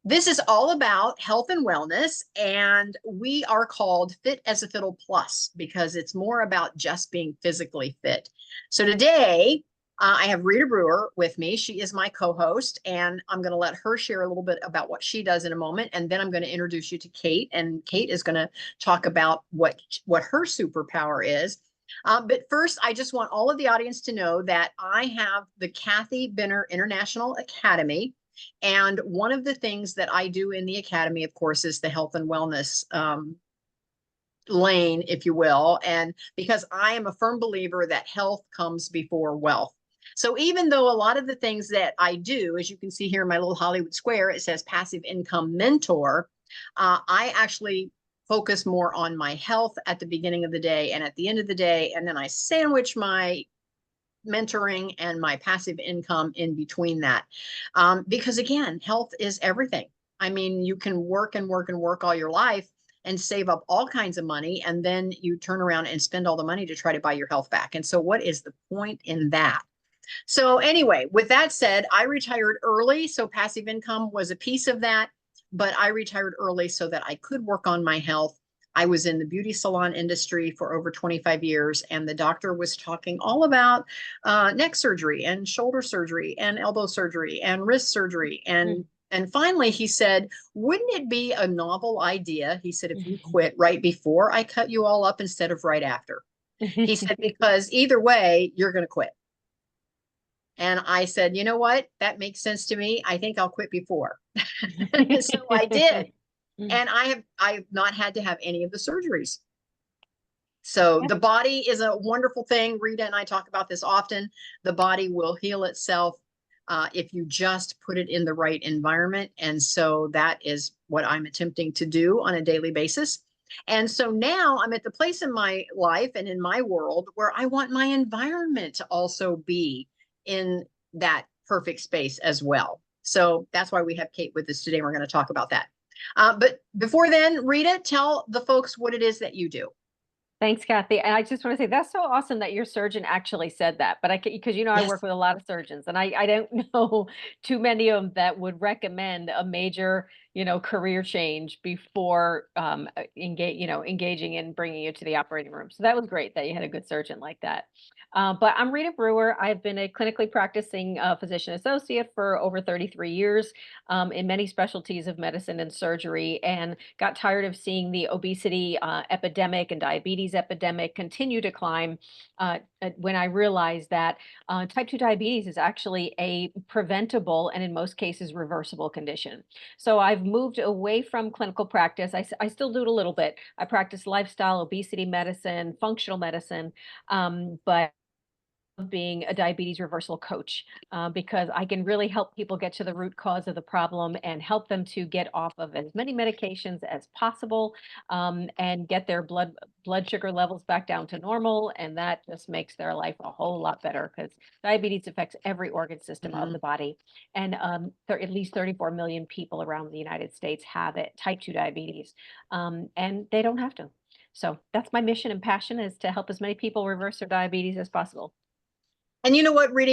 This is all about health and wellness, and we are called Fit as a Fiddle Plus because it's more about just being physically fit. So today, I have Rita Brewer with me. She is my co-host, and I'm going to let her share a little bit about what she does in a moment, and then I'm going to introduce you to Kate, and Kate is going to talk about what her superpower is. But first, I just want all of the audience to know that I have the Kathy Benner International Academy. And one of the things that I do in the academy, of course, is the health and wellness lane, if you will. And because I am a firm believer that health comes before wealth. So even though a lot of the things that I do, as you can see here in my little Hollywood square, it says passive income mentor, I actually focus more on my health at the beginning of the day and at the end of the day. And then I sandwich my mentoring and my passive income in between that. Because again, health is everything. I mean, you can work and work and work all your life and save up all kinds of money, and then you turn around and spend all the money to try to buy your health back. And so what is the point in that? So anyway, with that said, I retired early. So passive income was a piece of that, but I retired early so that I could work on my health. I was in the beauty salon industry for over 25 years, and the doctor was talking all about neck surgery and shoulder surgery and elbow surgery and wrist surgery. And finally, he said, wouldn't it be a novel idea? He said, if you quit right before I cut you all up instead of right after. He said, because either way, you're going to quit. And I said, you know what? That makes sense to me. I think I'll quit before. So I did. And I've not had to have any of the surgeries. So the body is a wonderful thing. Rita and I talk about this often. The body will heal itself if you just put it in the right environment. And so that is what I'm attempting to do on a daily basis. And so now I'm at the place in my life and in my world where I want my environment to also be in that perfect space as well. So that's why we have Kate with us today. We're going to talk about that. But before then, Rita, tell the folks what it is that you do. Thanks, Kathy. And I just want to say that's so awesome that your surgeon actually said that. But because I Yes. work with a lot of surgeons, and I don't know too many of them that would recommend a major, career change before engaging in bringing you to the operating room. So that was great that you had a good surgeon like that. But I'm Rita Brewer. I've been a clinically practicing physician associate for over 33 years in many specialties of medicine and surgery, and got tired of seeing the obesity epidemic and diabetes epidemic continue to climb when I realized that type 2 diabetes is actually a preventable and in most cases reversible condition. So I've moved away from clinical practice. I still do it a little bit. I practice lifestyle, obesity medicine, functional medicine, but being a diabetes reversal coach because I can really help people get to the root cause of the problem and help them to get off of as many medications as possible and get their blood sugar levels back down to normal. And that just makes their life a whole lot better because diabetes affects every organ system of the body. And at least 34 million people around the United States have it, type 2 diabetes, and they don't have to. So that's my mission and passion, is to help as many people reverse their diabetes as possible. And you know what, Rita,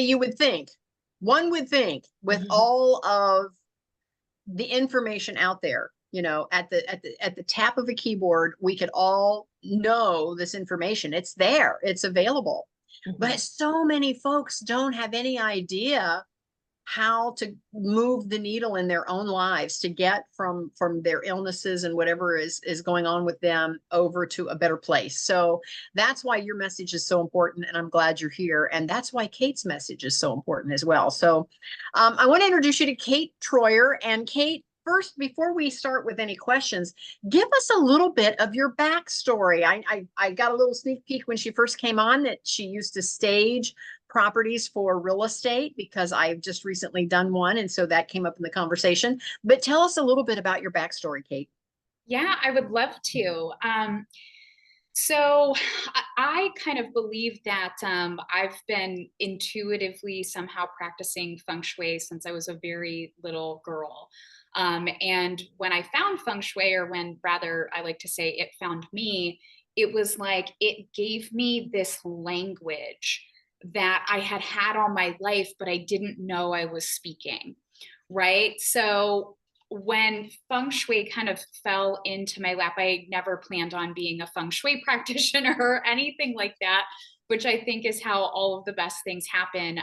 one would think with all of the information out there, at the tap of a keyboard, we could all know this information. It's there, it's available. But so many folks don't have any idea how to move the needle in their own lives to get from their illnesses and whatever is going on with them over to a better place. So that's why your message is so important, and I'm glad you're here. And that's why Kate's message is so important as well. So I want to introduce you to Kate Troyer. And Kate, first, before we start with any questions, give us a little bit of your backstory. I got a little sneak peek when she first came on that she used to stage properties for real estate because I've just recently done one. And so that came up in the conversation. But tell us a little bit about your backstory, Kate. Yeah, I would love to. So I kind of believe that I've been intuitively somehow practicing feng shui since I was a very little girl. And when I found feng shui, or when rather I like to say it found me, it was like it gave me this language that I had had all my life, but I didn't know I was speaking. Right. So when Feng Shui kind of fell into my lap, I never planned on being a Feng Shui practitioner or anything like that, which I think is how all of the best things happen.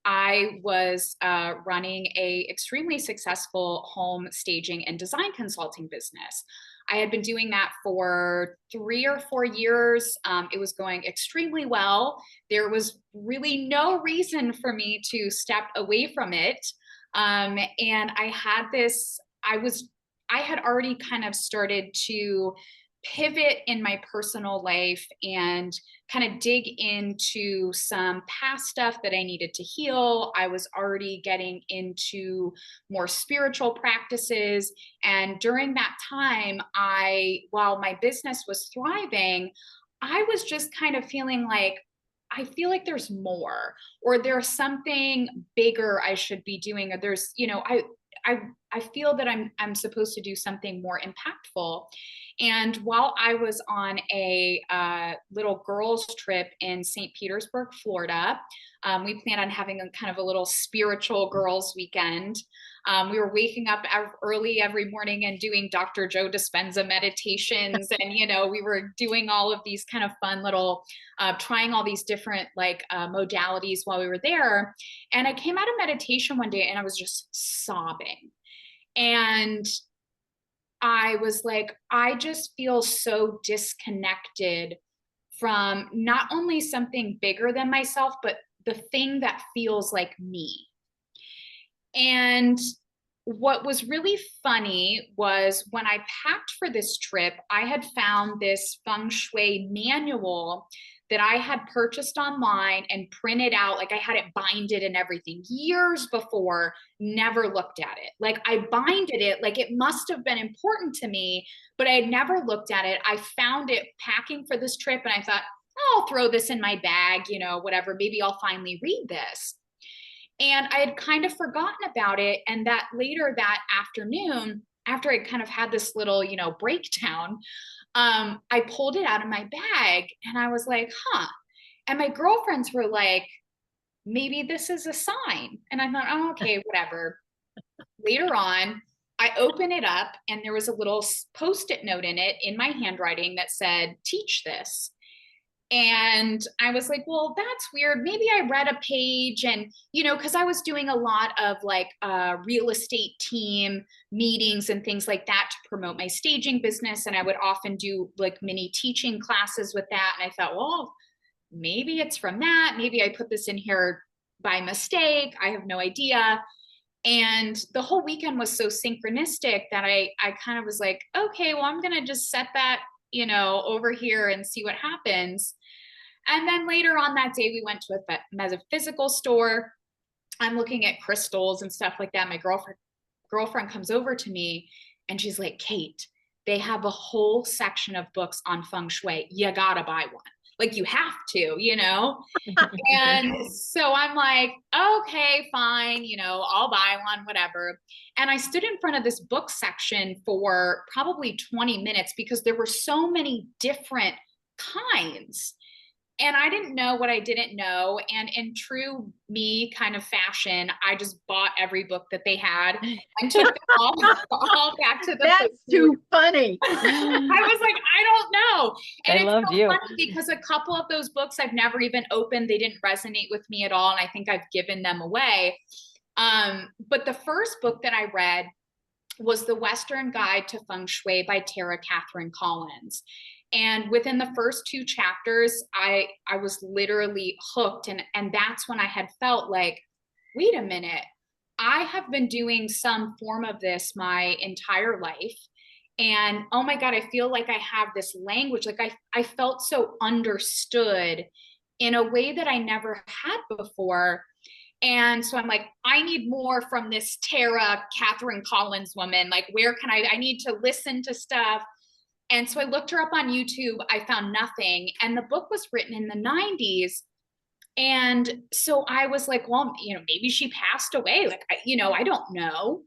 I was running a extremely successful home staging and design consulting business. I had been doing that for 3 or 4 years. It was going extremely well. There was really no reason for me to step away from it. And I had this, I had already kind of started to pivot in my personal life and kind of dig into some past stuff that I needed to heal. I was already getting into more spiritual practices. And during that time, while my business was thriving, I was just kind of feeling like, I feel like there's more, or there's something bigger I should be doing, or there's, I feel that I'm supposed to do something more impactful. And while I was on a little girls trip in St. Petersburg, Florida, we planned on having a kind of a little spiritual girls weekend. We were waking up early every morning and doing Dr. Joe Dispenza meditations. And, we were doing all of these kind of fun little, trying all these different modalities while we were there. And I came out of meditation one day and I was just sobbing. And I was like, I just feel so disconnected from not only something bigger than myself, but the thing that feels like me. And what was really funny was when I packed for this trip, I had found this Feng Shui manual that I had purchased online and printed out. Like I had it binded and everything years before, never looked at it. Like I binded it, like it must have been important to me, but I had never looked at it. I found it packing for this trip and I thought, oh, I'll throw this in my bag, whatever, maybe I'll finally read this. And I had kind of forgotten about it. And that later that afternoon, after I kind of had this little, breakdown, I pulled it out of my bag and I was like, huh. And my girlfriends were like, maybe this is a sign. And I thought, oh, okay, whatever. Later on, I open it up and there was a little Post-it note in it in my handwriting that said, teach this. And I was like, well, that's weird. Maybe I read a page and, because I was doing a lot of real estate team meetings and things like that to promote my staging business. And I would often do mini teaching classes with that. And I thought, well, maybe it's from that. Maybe I put this in here by mistake. I have no idea. And the whole weekend was so synchronistic that I kind of was like, okay, well, I'm going to just set that, over here and see what happens. And then later on that day, we went to a metaphysical store. I'm looking at crystals and stuff like that. My girlfriend comes over to me and she's like, Kate, they have a whole section of books on Feng Shui. You gotta buy one. Like you have to, And so I'm like, okay, fine, I'll buy one, whatever. And I stood in front of this book section for probably 20 minutes because there were so many different kinds. And I didn't know what I didn't know. And in true me kind of fashion, I just bought every book that they had and took them all back to the That's too funny. I was like, I don't know. And I loved you. Funny because a couple of those books I've never even opened. They didn't resonate with me at all. And I think I've given them away. But the first book that I read was The Western Guide to Feng Shui by Katherine Collins. And within the first 2 chapters, I was literally hooked. And that's when I had felt like, wait a minute, I have been doing some form of this my entire life. And oh my God, I feel like I have this language. Like I felt so understood in a way that I never had before. And so I'm like, I need more from this Katherine Collins woman. Like, where can I need to listen to stuff. And so I looked her up on YouTube. I found nothing. And the book was written in the 90s. And so I was like, well, maybe she passed away. Like, I don't know.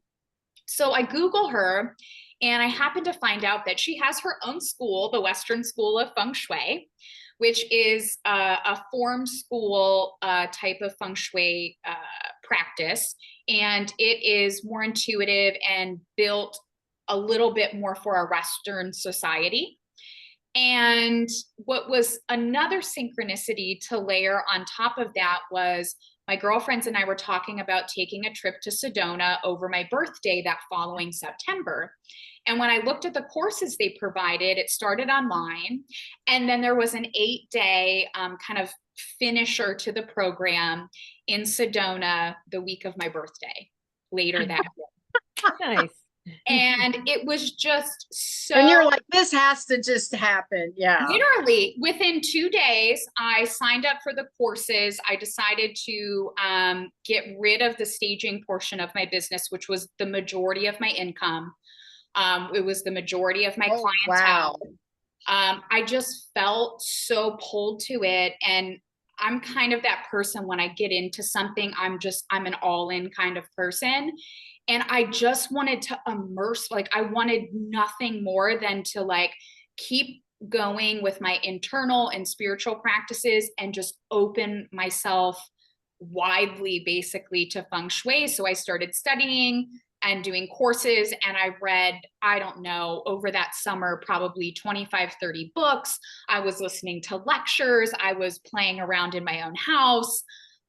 So I Google her and I happened to find out that she has her own school, the Western School of Feng Shui, which is a form school type of Feng Shui practice, and it is more intuitive and built a little bit more for a Western society. And what was another synchronicity to layer on top of that was my girlfriends and I were talking about taking a trip to Sedona over my birthday that following September. And when I looked at the courses they provided, it started online. And then there was an 8-day kind of finisher to the program in Sedona the week of my birthday, later that year. Nice. And it was just so. And you're like, this has to just happen. Yeah. Literally within 2 days, I signed up for the courses. I decided to get rid of the staging portion of my business, which was the majority of my income. It was the majority of my clientele. Wow. I just felt so pulled to it. And I'm kind of that person when I get into something, I'm an all-in kind of person. And I just wanted to immerse, like I wanted nothing more than to like keep going with my internal and spiritual practices and just open myself widely basically to feng shui. So I started studying and doing courses, and I read, I don't know, over that summer, probably 25, 30 books. I was listening to lectures. I was playing around in my own house.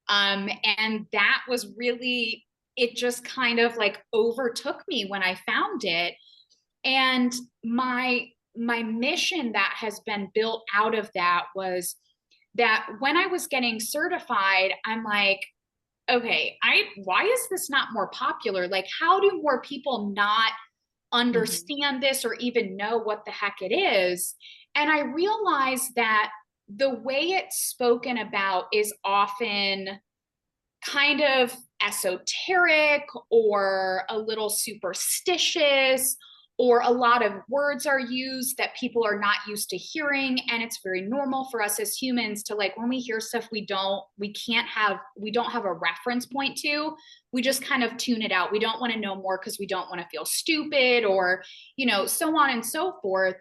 And that was really, it just kind of like overtook me when I found it. And my mission that has been built out of that was that when I was getting certified, I'm like, okay, why is this not more popular? Like, how do more people not understand this or even know what the heck it is? And I realized that the way it's spoken about is often kind of esoteric or a little superstitious, or a lot of words are used that people are not used to hearing. And it's very normal for us as humans to, like, when we hear stuff we don't have a reference point to, we just kind of tune it out. We don't want to know more because we don't want to feel stupid, or, so on and so forth.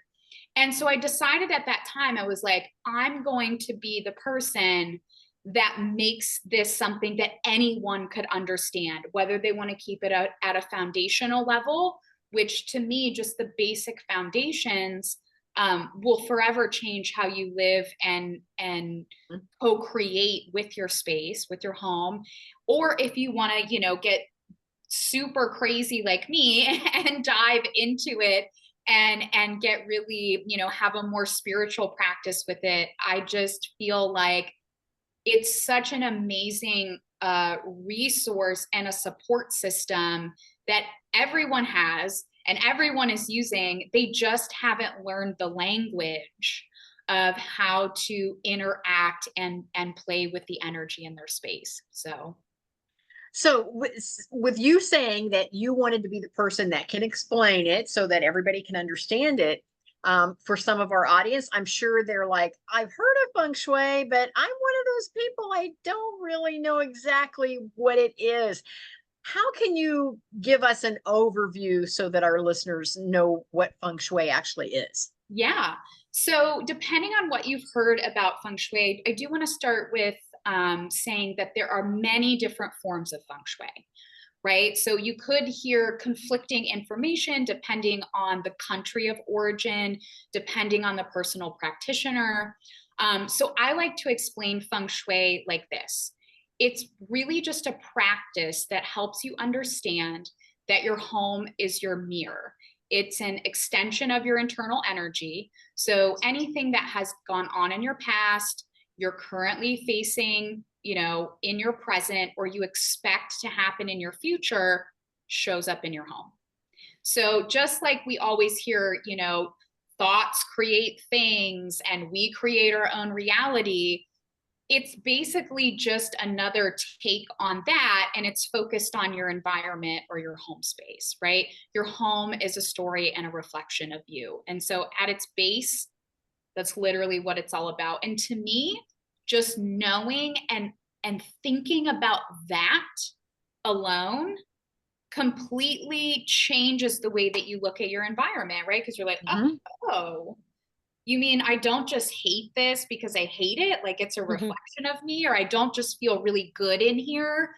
And so I decided at that time, I was like, I'm going to be the person that makes this something that anyone could understand, whether they want to keep it at a foundational level, which to me, just the basic foundations will forever change how you live and co-create with your space, with your home. Or if you want to, get super crazy like me and dive into it and get really, have a more spiritual practice with it, I just feel like it's such an amazing resource and a support system that everyone has and everyone is using. They just haven't learned the language of how to interact and play with the energy in their space. So with you saying that you wanted to be the person that can explain it so that everybody can understand it, for some of our audience, I'm sure they're like, I've heard of feng shui, but I'm one of those people, I don't really know exactly what it is. How can you give us an overview so that our listeners know what feng shui actually is? Yeah. So depending on what you've heard about feng shui, I do want to start with saying that there are many different forms of feng shui. Right? So you could hear conflicting information depending on the country of origin, depending on the personal practitioner. So I like to explain feng shui like this. It's really just a practice that helps you understand that your home is your mirror. It's an extension of your internal energy. So anything that has gone on in your past, you're currently facing, in your present, or you expect to happen in your future, shows up in your home. So just like we always hear, thoughts create things and we create our own reality, it's basically just another take on that. And it's focused on your environment or your home space, right? Your home is a story and a reflection of you. And so at its base, that's literally what it's all about. And to me, just knowing and thinking about that alone completely changes the way that you look at your environment, right? Because you're like, oh, you mean I don't just hate this because I hate it? Like it's a reflection of me, or I don't just feel really good in here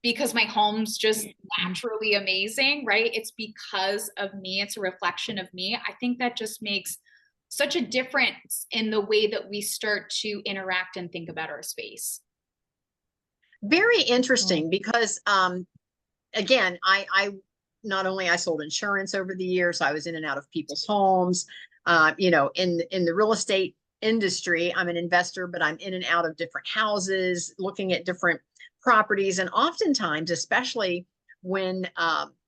because my home's just naturally amazing, right? It's because of me. It's a reflection of me. I think that just makes such a difference in the way that we start to interact and think about our space. Very interesting because, again, I not only I sold insurance over the years, I was in and out of people's homes. You know, in the real estate industry, I'm an investor, but I'm in and out of different houses, looking at different properties. And oftentimes, especially when,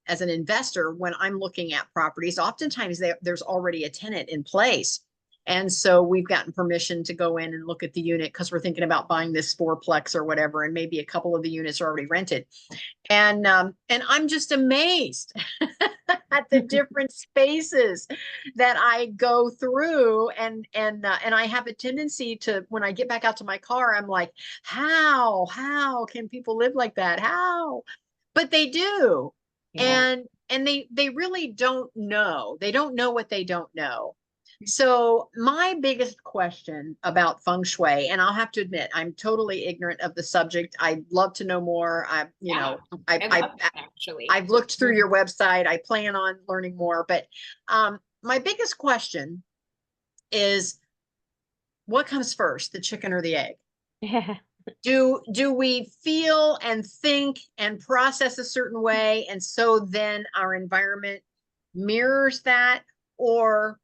as an investor, when I'm looking at properties, oftentimes there's already a tenant in place. And so we've gotten permission to go in and look at the unit because we're thinking about buying this fourplex or whatever, and maybe a couple of the units are already rented. And I'm just amazed at the different spaces that I go through, and I have a tendency to, when I get back out to my car, I'm like, how can people live like that? How? But they do. Yeah. And they really don't know. They don't know what they don't know. So my biggest question about feng shui, and I'll have to admit, I'm totally ignorant of the subject. I'd love to know more. I I love that, actually. I've looked through your website. I plan on learning more, but my biggest question is, what comes first, the chicken or the egg? Yeah. Do we feel and think and process a certain way, and so then our environment mirrors that? Or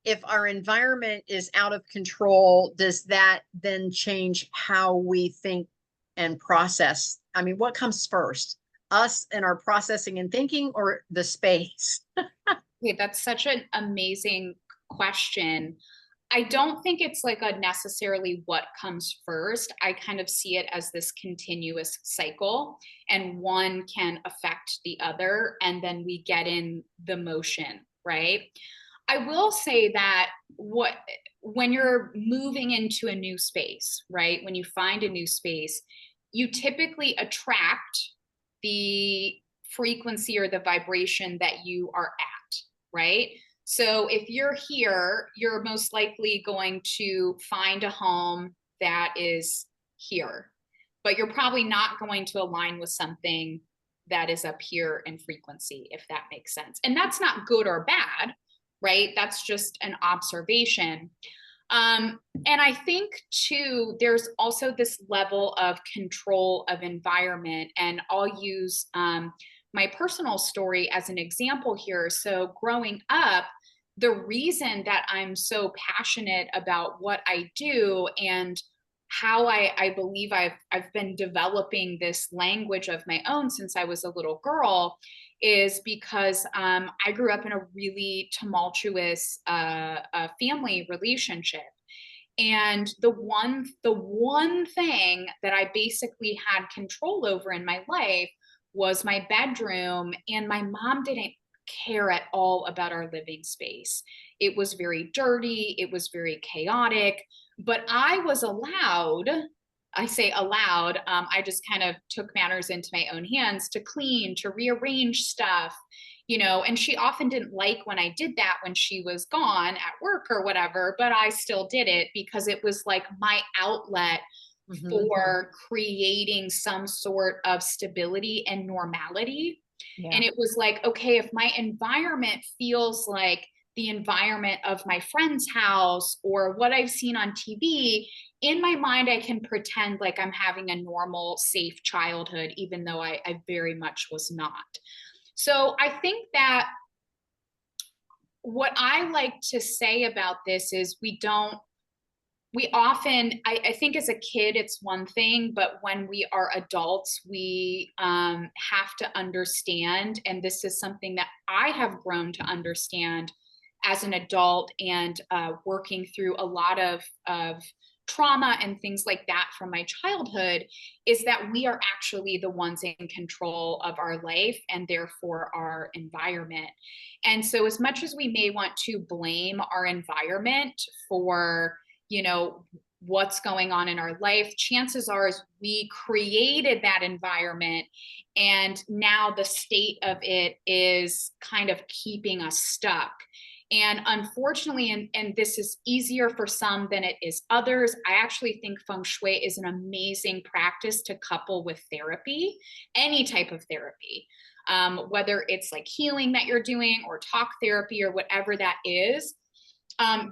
if our environment is out of control, does that then change how we think and process? I mean, what comes first, us and our processing and thinking, or the space? Okay, that's such an amazing question. I don't think it's like a necessarily what comes first. I kind of see it as this continuous cycle, and one can affect the other, and then we get in the motion, right? I will say that when you're moving into a new space, right? When you find a new space, you typically attract the frequency or the vibration that you are at, right? So if you're here, you're most likely going to find a home that is here, but you're probably not going to align with something that is up here in frequency, if that makes sense. And that's not good or bad, right? That's just an observation. And I think too, there's also this level of control of environment, and I'll use my personal story as an example here. So growing up, the reason that I'm so passionate about what I do and how I believe I've been developing this language of my own since I was a little girl is because I grew up in a really tumultuous family relationship. And the one thing that I basically had control over in my life was my bedroom, and my mom didn't care at all about our living space. It was very dirty, it was very chaotic, but I was allowed, I say allowed, I just kind of took matters into my own hands to clean, to rearrange stuff, you know, and she often didn't like when I did that when she was gone at work or whatever, but I still did it because it was like my outlet for creating some sort of stability and normality. Yeah. And it was like, okay, if my environment feels like the environment of my friend's house or what I've seen on TV, in my mind, I can pretend like I'm having a normal, safe childhood, even though I very much was not. So I think that what I like to say about this is we often, I think as a kid, it's one thing, but when we are adults, we have to understand, and this is something that I have grown to understand as an adult and working through a lot of trauma and things like that from my childhood, is that we are actually the ones in control of our life and therefore our environment. And so as much as we may want to blame our environment for, you know, what's going on in our life, chances are is we created that environment, and now the state of it is kind of keeping us stuck. And unfortunately, and this is easier for some than it is others, I actually think Feng Shui is an amazing practice to couple with therapy, any type of therapy, whether it's like healing that you're doing or talk therapy or whatever that is,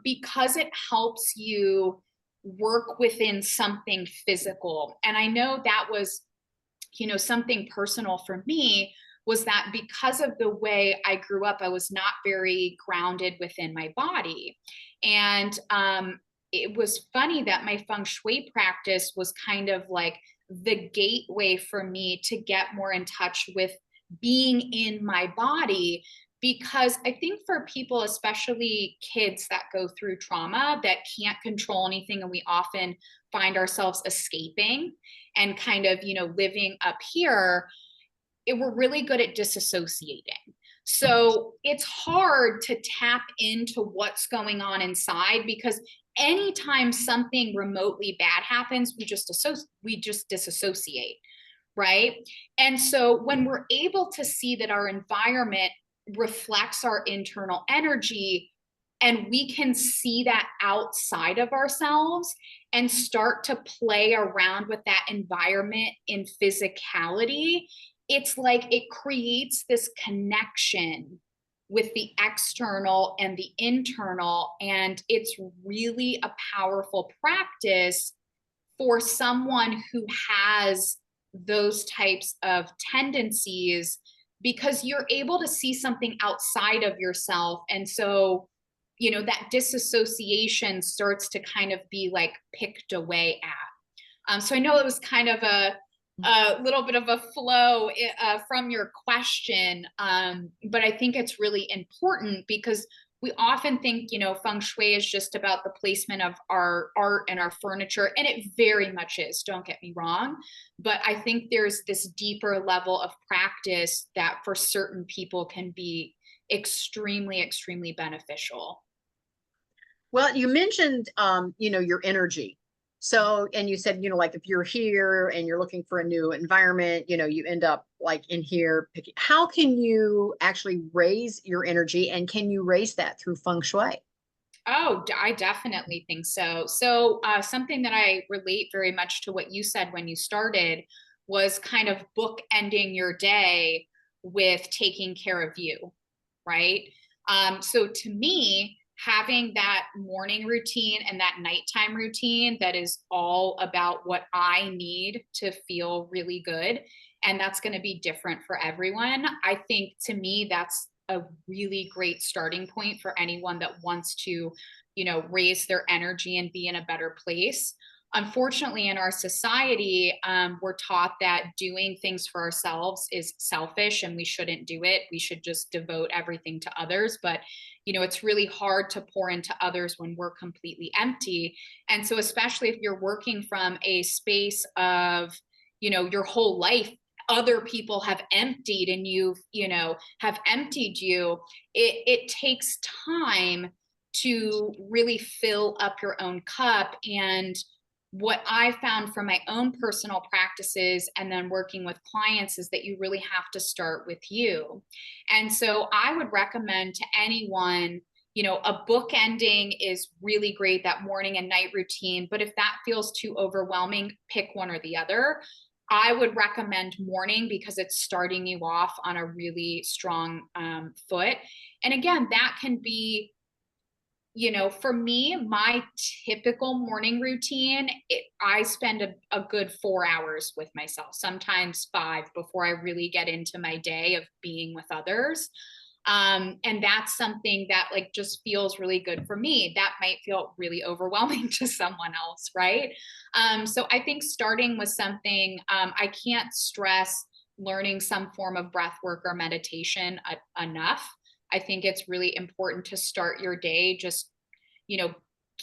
because it helps you work within something physical. And I know that was, something personal for me, was that because of the way I grew up, I was not very grounded within my body. And it was funny that my Feng Shui practice was kind of like the gateway for me to get more in touch with being in my body. Because I think for people, especially kids that go through trauma that can't control anything, and we often find ourselves escaping and kind of, living up here, we're really good at disassociating. So it's hard to tap into what's going on inside, because anytime something remotely bad happens, we just disassociate, right? And so when we're able to see that our environment reflects our internal energy, and we can see that outside of ourselves and start to play around with that environment in physicality, it's like it creates this connection with the external and the internal. And it's really a powerful practice for someone who has those types of tendencies, because you're able to see something outside of yourself. And so, that disassociation starts to kind of be like picked away at. So I know it was kind of a little bit of a flow from your question, but I think it's really important, because we often think, Feng Shui is just about the placement of our art and our furniture, and it very much is, don't get me wrong. But I think there's this deeper level of practice that for certain people can be extremely, extremely beneficial. Well, you mentioned, your energy. So, and you said, like if you're here and you're looking for a new environment, you end up like in here. How can you actually raise your energy, and can you raise that through Feng Shui? Oh, I definitely think so. So, something that I relate very much to what you said when you started was kind of bookending your day with taking care of you, right? So to me, having that morning routine and that nighttime routine that is all about what I need to feel really good, and that's going to be different for everyone. I think to me, that's a really great starting point for anyone that wants to, raise their energy and be in a better place. Unfortunately, in our society, we're taught that doing things for ourselves is selfish and we shouldn't do it. We should just devote everything to others. But, it's really hard to pour into others when we're completely empty. And so, especially if you're working from a space of, your whole life, other people have emptied and have emptied you, it takes time to really fill up your own cup. And what I found from my own personal practices and then working with clients is that you really have to start with you. And so I would recommend to anyone, a book ending is really great, that morning and night routine. But if that feels too overwhelming, pick one or the other. I would recommend morning, because it's starting you off on a really strong foot. And again, that can be, for me, my typical morning routine, I spend a good 4 hours with myself, sometimes 5, before I really get into my day of being with others. And that's something that like just feels really good for me. That might feel really overwhelming to someone else, right? So I think starting with something, I can't stress learning some form of breath work or meditation enough. I think it's really important to start your day just,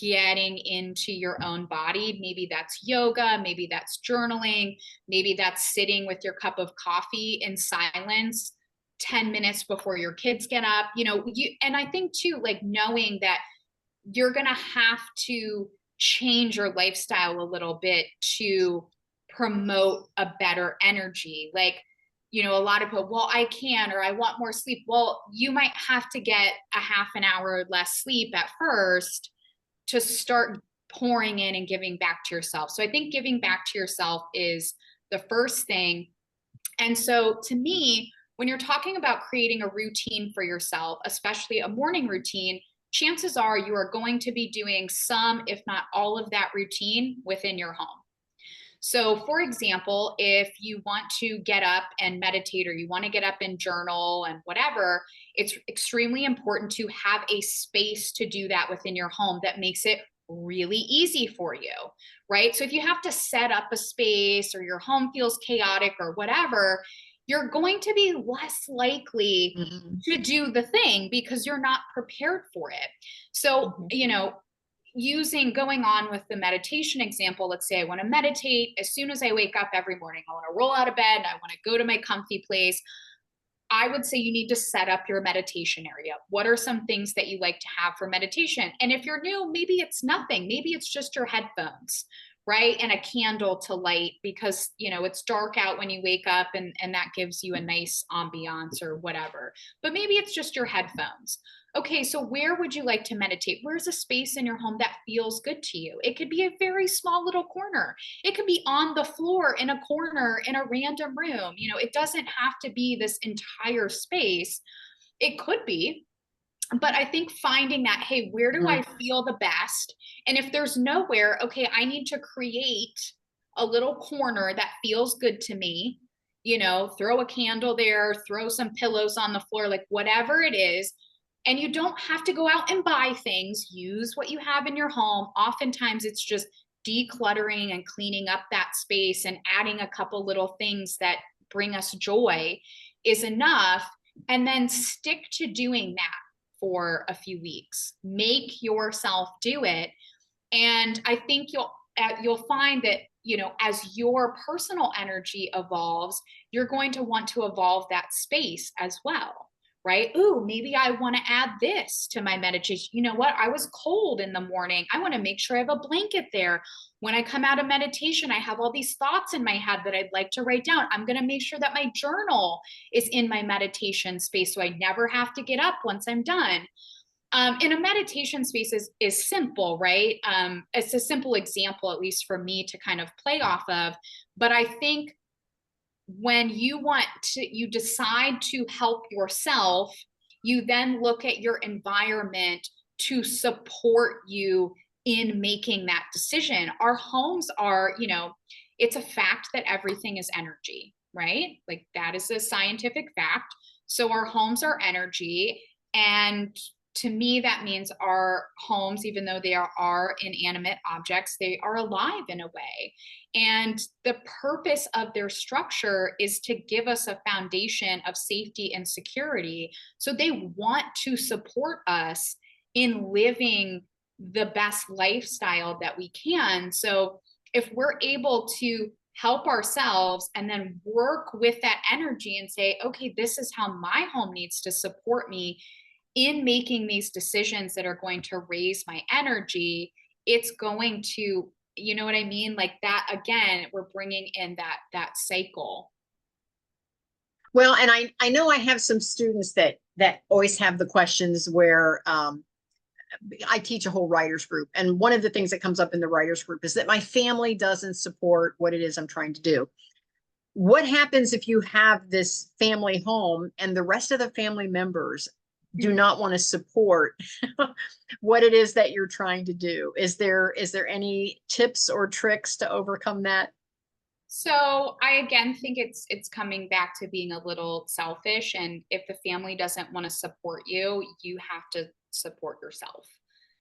getting into your own body. Maybe that's yoga, maybe that's journaling, maybe that's sitting with your cup of coffee in silence 10 minutes before your kids get up, and I think too, like knowing that you're going to have to change your lifestyle a little bit to promote a better energy. Like, a lot of people, well, I can, or I want more sleep. Well, you might have to get a half an hour less sleep at first to start pouring in and giving back to yourself. So I think giving back to yourself is the first thing. And so to me, when you're talking about creating a routine for yourself, especially a morning routine, chances are you are going to be doing some, if not all of that routine within your home. So, for example, if you want to get up and meditate, or you want to get up and journal and whatever, it's extremely important to have a space to do that within your home that makes it really easy for you, right? So if you have to set up a space, or your home feels chaotic or whatever, you're going to be less likely to do the thing because you're not prepared for it. So, going on with the meditation example, let's say I want to meditate as soon as I wake up every morning. I want to roll out of bed. I want to go to my comfy place. I would say you need to set up your meditation area. What are some things that you like to have for meditation? And if you're new, maybe it's nothing. Maybe it's just your headphones, right? And a candle to light because, it's dark out when you wake up, and that gives you a nice ambiance or whatever. But maybe it's just your headphones. Okay, so where would you like to meditate? Where's a space in your home that feels good to you? It could be a very small little corner. It could be on the floor in a corner in a random room. It doesn't have to be this entire space. It could be, but I think finding that, hey, where do I feel the best? And if there's nowhere, okay, I need to create a little corner that feels good to me. Throw a candle there, throw some pillows on the floor, like whatever it is. And you don't have to go out and buy things. Use what you have in your home. Oftentimes it's just decluttering and cleaning up that space and adding a couple little things that bring us joy is enough. And then stick to doing that for a few weeks. Make yourself do it. And I think you'll find that, as your personal energy evolves, you're going to want to evolve that space as well. Right? Ooh, maybe I want to add this to my meditation. You know what? I was cold in the morning. I want to make sure I have a blanket there. When I come out of meditation, I have all these thoughts in my head that I'd like to write down. I'm going to make sure that my journal is in my meditation space so I never have to get up once I'm done. And a meditation space is simple, right? It's a simple example, at least for me to kind of play off of. But I think when you decide to help yourself, you then look at your environment to support you in making that decision. Our homes are, it's a fact that everything is energy, right? Like that is a scientific fact. So our homes are energy. And to me, that means our homes, even though they are inanimate objects, they are alive in a way. And the purpose of their structure is to give us a foundation of safety and security. So they want to support us in living the best lifestyle that we can. So if we're able to help ourselves and then work with that energy and say, okay, this is how my home needs to support me in making these decisions that are going to raise my energy, it's going to, you know what I mean? Like that, again, we're bringing in that cycle. Well, and I know I have some students that always have the questions where I teach a whole writers group. And one of the things that comes up in the writers group is that my family doesn't support what it is I'm trying to do. What happens if you have this family home and the rest of the family members do not want to support what it is that you're trying to do? Is there any tips or tricks to overcome that? So I again think it's coming back to being a little selfish. And if the family doesn't want to support you, you have to support yourself.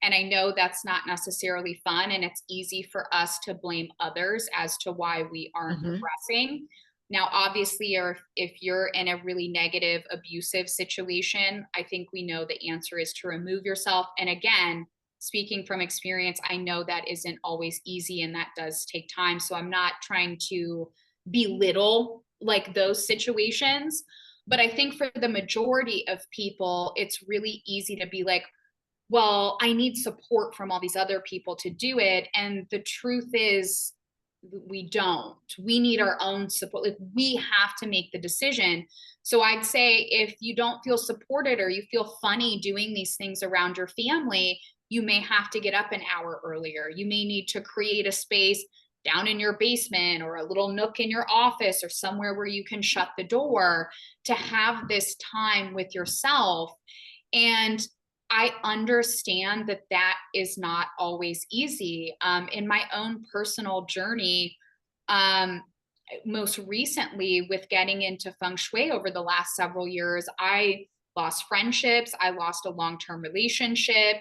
And I know that's not necessarily fun, and it's easy for us to blame others as to why we aren't progressing. Now, obviously, if you're in a really negative, abusive situation, I think we know the answer is to remove yourself. And again, speaking from experience, I know that isn't always easy and that does take time. So I'm not trying to belittle like those situations. But I think for the majority of people, it's really easy to be like, well, I need support from all these other people to do it. And the truth is, we don't. We need our own support. Like, we have to make the decision. So I'd say if you don't feel supported or you feel funny doing these things around your family, you may have to get up an hour earlier. You may need to create a space down in your basement or a little nook in your office or somewhere where you can shut the door to have this time with yourself. And I understand that that is not always easy. In my own personal journey, most recently with getting into feng shui over the last several years, I lost friendships, I lost a long-term relationship,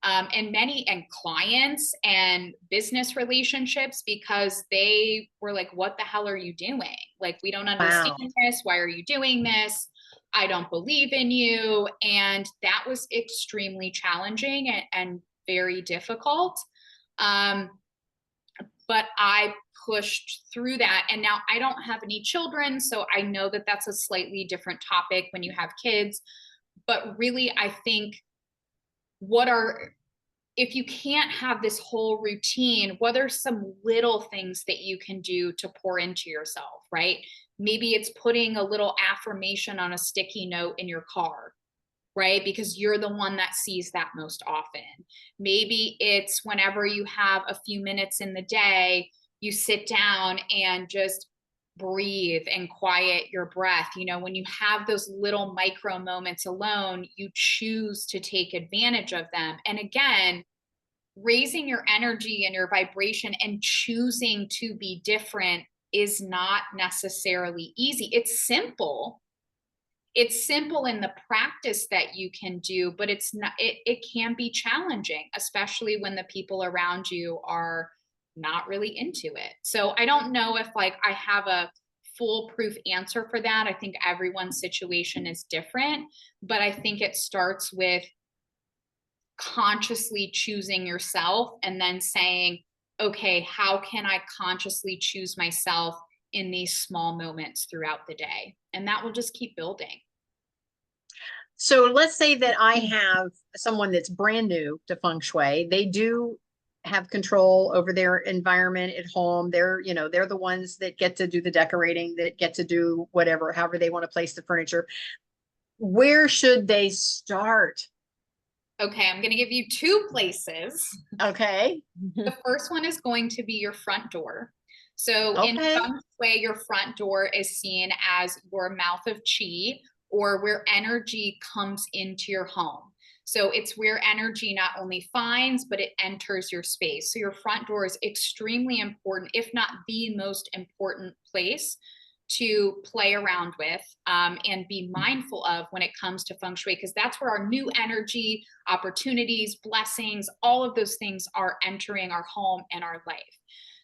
and clients and business relationships because they were like, what the hell are you doing? Like, we don't understand Wow. this. Why are you doing this? I don't believe in you. And that was extremely challenging and very difficult. But I pushed through that. And now I don't have any children, so I know that that's a slightly different topic when you have kids. But really, I think if you can't have this whole routine, what are some little things that you can do to pour into yourself, right? Maybe it's putting a little affirmation on a sticky note in your car, right? Because you're the one that sees that most often. Maybe it's whenever you have a few minutes in the day, you sit down and just breathe and quiet your breath. You know, when you have those little micro moments alone, you choose to take advantage of them. And again, raising your energy and your vibration and choosing to be different is not necessarily easy. It's simple. It's simple in the practice that you can do, but it's not, it can be challenging, especially when the people around you are not really into it. So I don't know if like I have a foolproof answer for that. I think everyone's situation is different, but I think it starts with consciously choosing yourself and then saying, okay, how can I consciously choose myself in these small moments throughout the day? And that will just keep building. So let's say that I have someone that's brand new to feng shui. They do have control over their environment at home. They're, you know, they're the ones that get to do the decorating, that get to do whatever, however they want to place the furniture. Where should they start? Okay, I'm going to give you two places. Okay. The first one is going to be your front door. So in Okay. feng shui, your front door is seen as your mouth of qi, or where energy comes into your home. So it's where energy not only finds, but it enters your space. So your front door is extremely important, if not the most important place to play around with and be mindful of when it comes to feng shui, because that's where our new energy, opportunities, blessings, all of those things are entering our home and our life.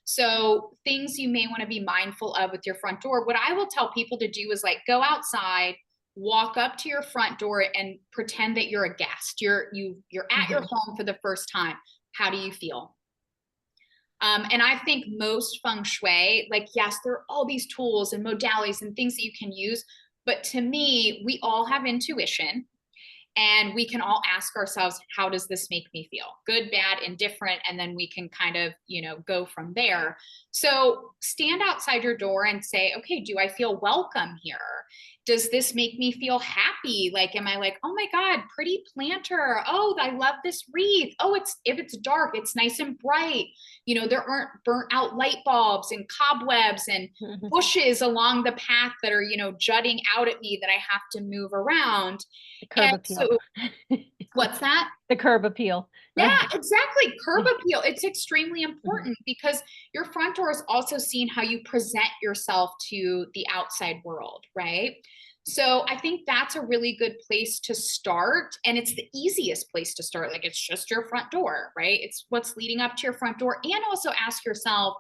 So things you may want to be mindful of with your front door. What I will tell people to do is like go outside, walk up to your front door and pretend that you're a guest. You're at your home for the first time. How do you feel? And I think most feng shui, like, yes, there are all these tools and modalities and things that you can use. But to me, we all have intuition. And we can all ask ourselves, how does this make me feel? Good, bad, indifferent. And then we can kind of, go from there. So stand outside your door and say, okay, do I feel welcome here? Does this make me feel happy? Like, am I like, oh my God, pretty planter. Oh, I love this wreath. Oh, if it's dark, it's nice and bright. There aren't burnt out light bulbs and cobwebs and bushes along the path that are, jutting out at me that I have to move around. The curb appeal. So, what's that? The curb appeal. Yeah, exactly. Curb appeal. It's extremely important because your front door is also seeing how you present yourself to the outside world, right? So I think that's a really good place to start. And it's the easiest place to start. Like, it's just your front door, right? It's what's leading up to your front door. And also ask yourself,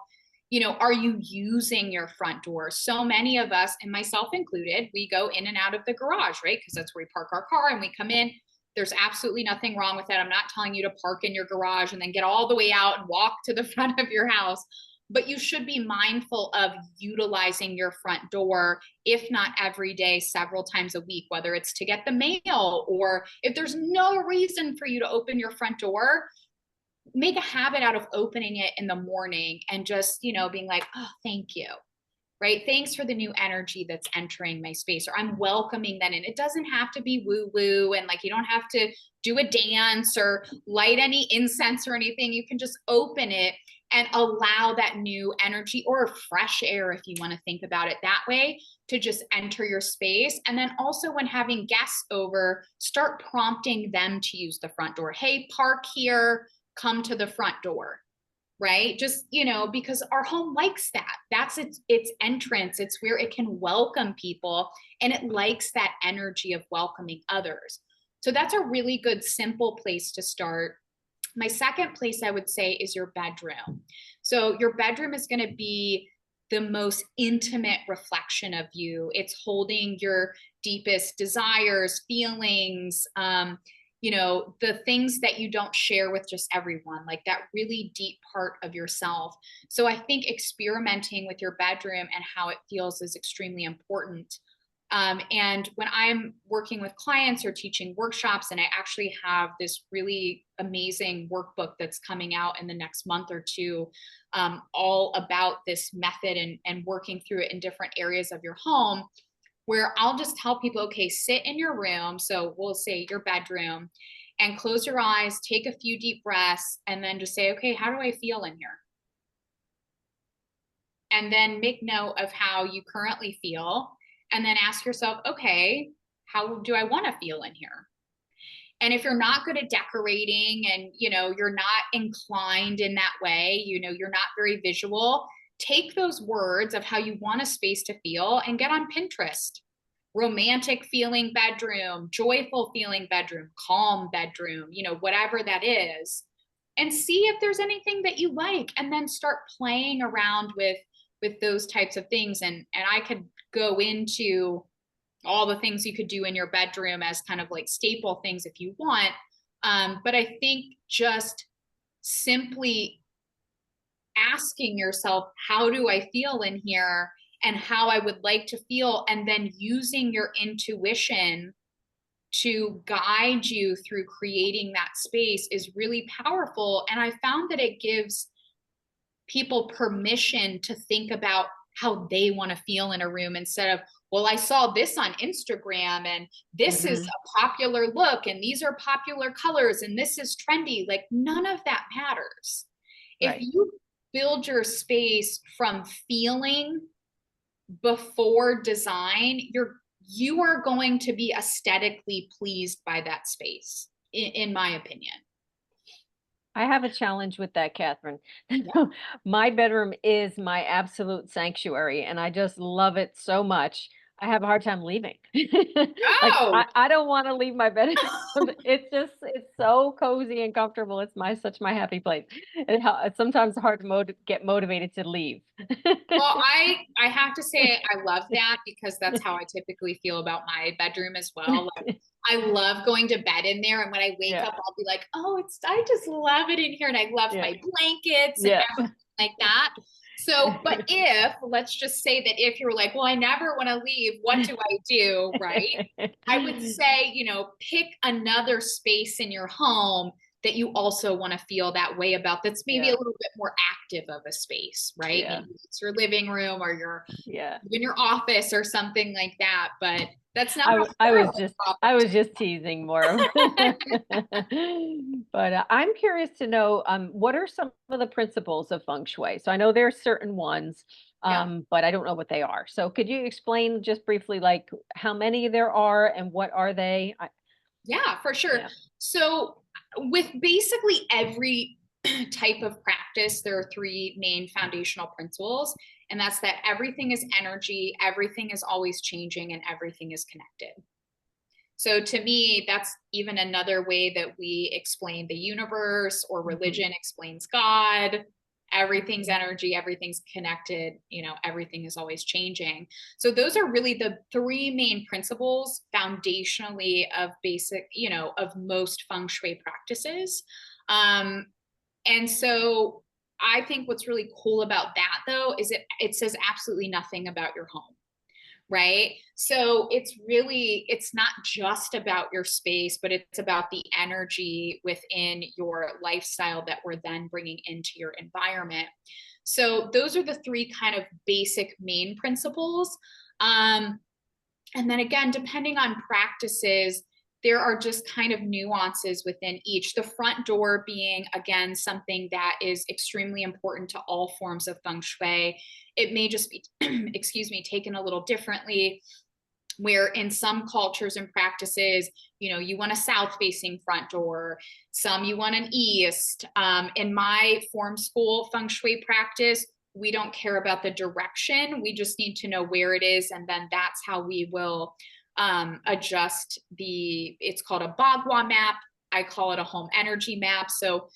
are you using your front door? So many of us, and myself included, we go in and out of the garage, right? Because that's where we park our car and we come in. There's absolutely nothing wrong with that. I'm not telling you to park in your garage and then get all the way out and walk to the front of your house. But you should be mindful of utilizing your front door, if not every day, several times a week, whether it's to get the mail or if there's no reason for you to open your front door, make a habit out of opening it in the morning and just, being like, oh, thank you. Right? Thanks for the new energy that's entering my space, or I'm welcoming that in. It doesn't have to be woo woo, and like, you don't have to do a dance or light any incense or anything. You can just open it and allow that new energy or fresh air, if you want to think about it that way, to just enter your space. And then also, when having guests over, start prompting them to use the front door. Hey, park here, come to the front door. Right? Just, because our home likes that. That's its entrance. It's where it can welcome people, and it likes that energy of welcoming others. So that's a really good, simple place to start. My second place I would say is your bedroom. So your bedroom is going to be the most intimate reflection of you. It's holding your deepest desires, feelings, the things that you don't share with just everyone, like that really deep part of yourself. So I think experimenting with your bedroom and how it feels is extremely important. And when I'm working with clients or teaching workshops, and I actually have this really amazing workbook that's coming out in the next month or two, all about this method and working through it in different areas of your home, where I'll just tell people, okay, sit in your room. So we'll say your bedroom, and close your eyes, take a few deep breaths, and then just say, okay, how do I feel in here? And then make note of how you currently feel. And then ask yourself, okay, how do I want to feel in here? And if you're not good at decorating and, you're not inclined in that way, you're not very visual, take those words of how you want a space to feel and get on Pinterest. Romantic feeling bedroom, joyful feeling bedroom, calm bedroom, whatever that is, and see if there's anything that you like, and then start playing around with those types of things. And I could go into all the things you could do in your bedroom as kind of like staple things if you want. But I think just simply asking yourself, how do I feel in here, and how I would like to feel, and then using your intuition to guide you through creating that space is really powerful. And I found that it gives people permission to think about how they want to feel in a room, instead of, well, I saw this on Instagram and this is a popular look and these are popular colors and this is trendy. Like, none of that matters. Right. If you build your space from feeling before design, you are going to be aesthetically pleased by that space, in my opinion. I have a challenge with that, Catherine. My bedroom is my absolute sanctuary, and I just love it so much. I have a hard time leaving. Like, I don't want to leave my bedroom. It's so cozy and comfortable. It's such my happy place. It's sometimes hard to get motivated to leave. Well, I have to say I love that, because that's how I typically feel about my bedroom as well. Like, I love going to bed in there, and when I wake up, I'll be like, oh, I just love it in here, and I love my blankets and everything like that. So, but let's just say that if you were like, well, I never want to leave, what do I do? Right? I would say, pick another space in your home that you also want to feel that way about, that's maybe a little bit more active of a space, right? Maybe it's your living room or in your office or something like that. But that's not I was just teasing more. But I'm curious to know, what are some of the principles of feng shui? So I know there are certain ones, but I don't know what they are. So could you explain just briefly, like, how many there are and what are they? Yeah, for sure. Yeah. So with basically every type of practice, there are three main foundational principles, and that's that everything is energy, everything is always changing, and everything is connected. So to me, that's even another way that we explain the universe, or religion explains God. Everything's energy, everything's connected, everything is always changing. So those are really the three main principles foundationally of basic, of most feng shui practices. And so I think what's really cool about that, though, is it says absolutely nothing about your home, right? So it's not just about your space, but it's about the energy within your lifestyle that we're then bringing into your environment. So those are the three kind of basic main principles. And then again, depending on practices, there are just kind of nuances within each. The front door being, again, something that is extremely important to all forms of feng shui. It may just be, excuse me, taken a little differently, where in some cultures and practices, you want a south facing front door, some you want an east. In my form school feng shui practice, we don't care about the direction. We just need to know where it is. And then that's how we will adjust it's called a Bagua map. I call it a home energy map. So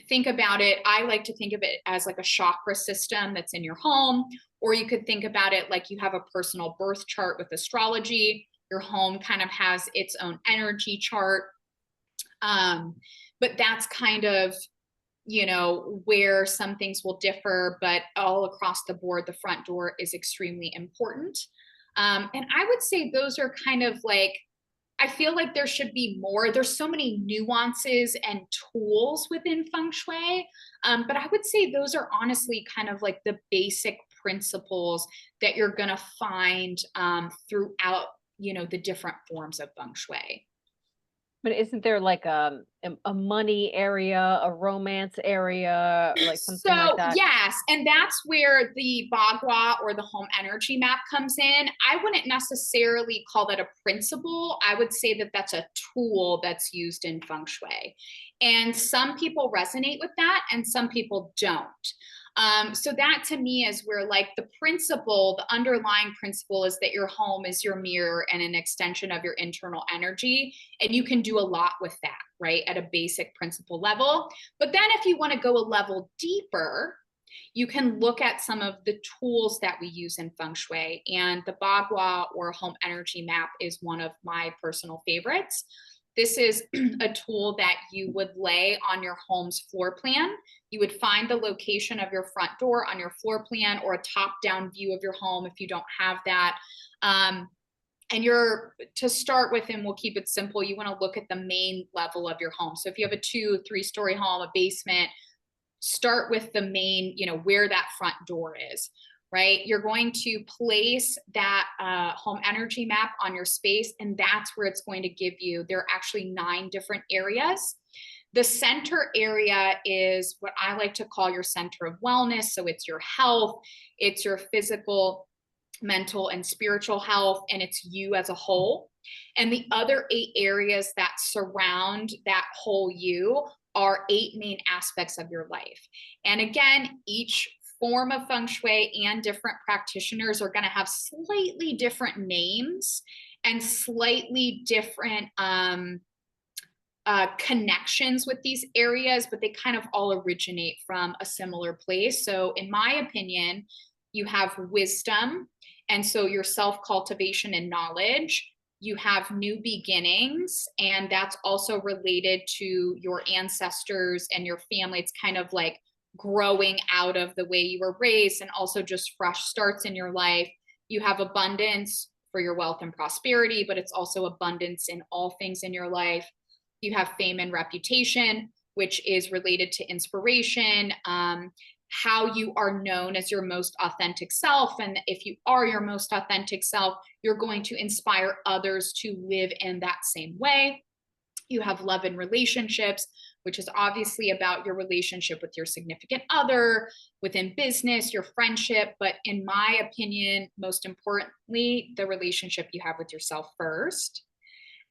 think about it. I like to think of it as like a chakra system that's in your home, or you could think about it like you have a personal birth chart with astrology. Your home kind of has its own energy chart. But that's kind of, where some things will differ, but all across the board, the front door is extremely important. And I would say those are kind of like, I feel like there should be more. There's so many nuances and tools within feng shui. But I would say those are honestly kind of like the basic principles that you're going to find throughout, the different forms of feng shui. But isn't there like a money area, a romance area, like something like that? Yes, and that's where the Bagua or the home energy map comes in. I wouldn't necessarily call that a principle. I would say that that's a tool that's used in feng shui. And some people resonate with that and some people don't. So that to me is where like the underlying principle is that your home is your mirror and an extension of your internal energy. And you can do a lot with that, right? At a basic principle level. But then if you want to go a level deeper, you can look at some of the tools that we use in feng shui. And the Bagua or home energy map is one of my personal favorites. This is a tool that you would lay on your home's floor plan. You would find the location of your front door on your floor plan or a top-down view of your home if you don't have that. And to start with, and we'll keep it simple, you want to look at the main level of your home. So if you have a 2-3-story home, a basement, start with the main, where that front door is. Right? You're going to place that home energy map on your space, and that's where it's going to give you, there are actually 9 different areas. The center area is what I like to call your center of wellness. So it's your health, it's your physical, mental, and spiritual health, and it's you as a whole. And the other 8 areas that surround that whole you are 8 main aspects of your life. And again, each form of feng shui and different practitioners are going to have slightly different names and slightly different connections with these areas, but they kind of all originate from a similar place. So in my opinion, you have wisdom, and so your self-cultivation and knowledge. You have new beginnings, and that's also related to your ancestors and your family. It's kind of like growing out of the way you were raised, and also just fresh starts in your life. You have abundance for your wealth and prosperity, but it's also abundance in all things in your life. You have fame and reputation, which is related to inspiration, how you are known as your most authentic self. And if you are your most authentic self, you're going to inspire others to live in that same way. You have love and relationships, which is obviously about your relationship with your significant other, within business, your friendship, but in my opinion, most importantly, the relationship you have with yourself first.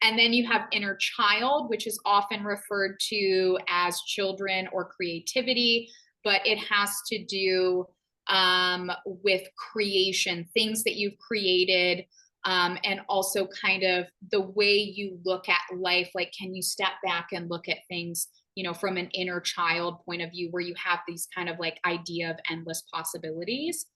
And then you have inner child, which is often referred to as children or creativity, but it has to do with creation, things that you've created, and also kind of the way you look at life. Like, can you step back and look at things, from an inner child point of view, where you have these kind of like idea of endless possibilities.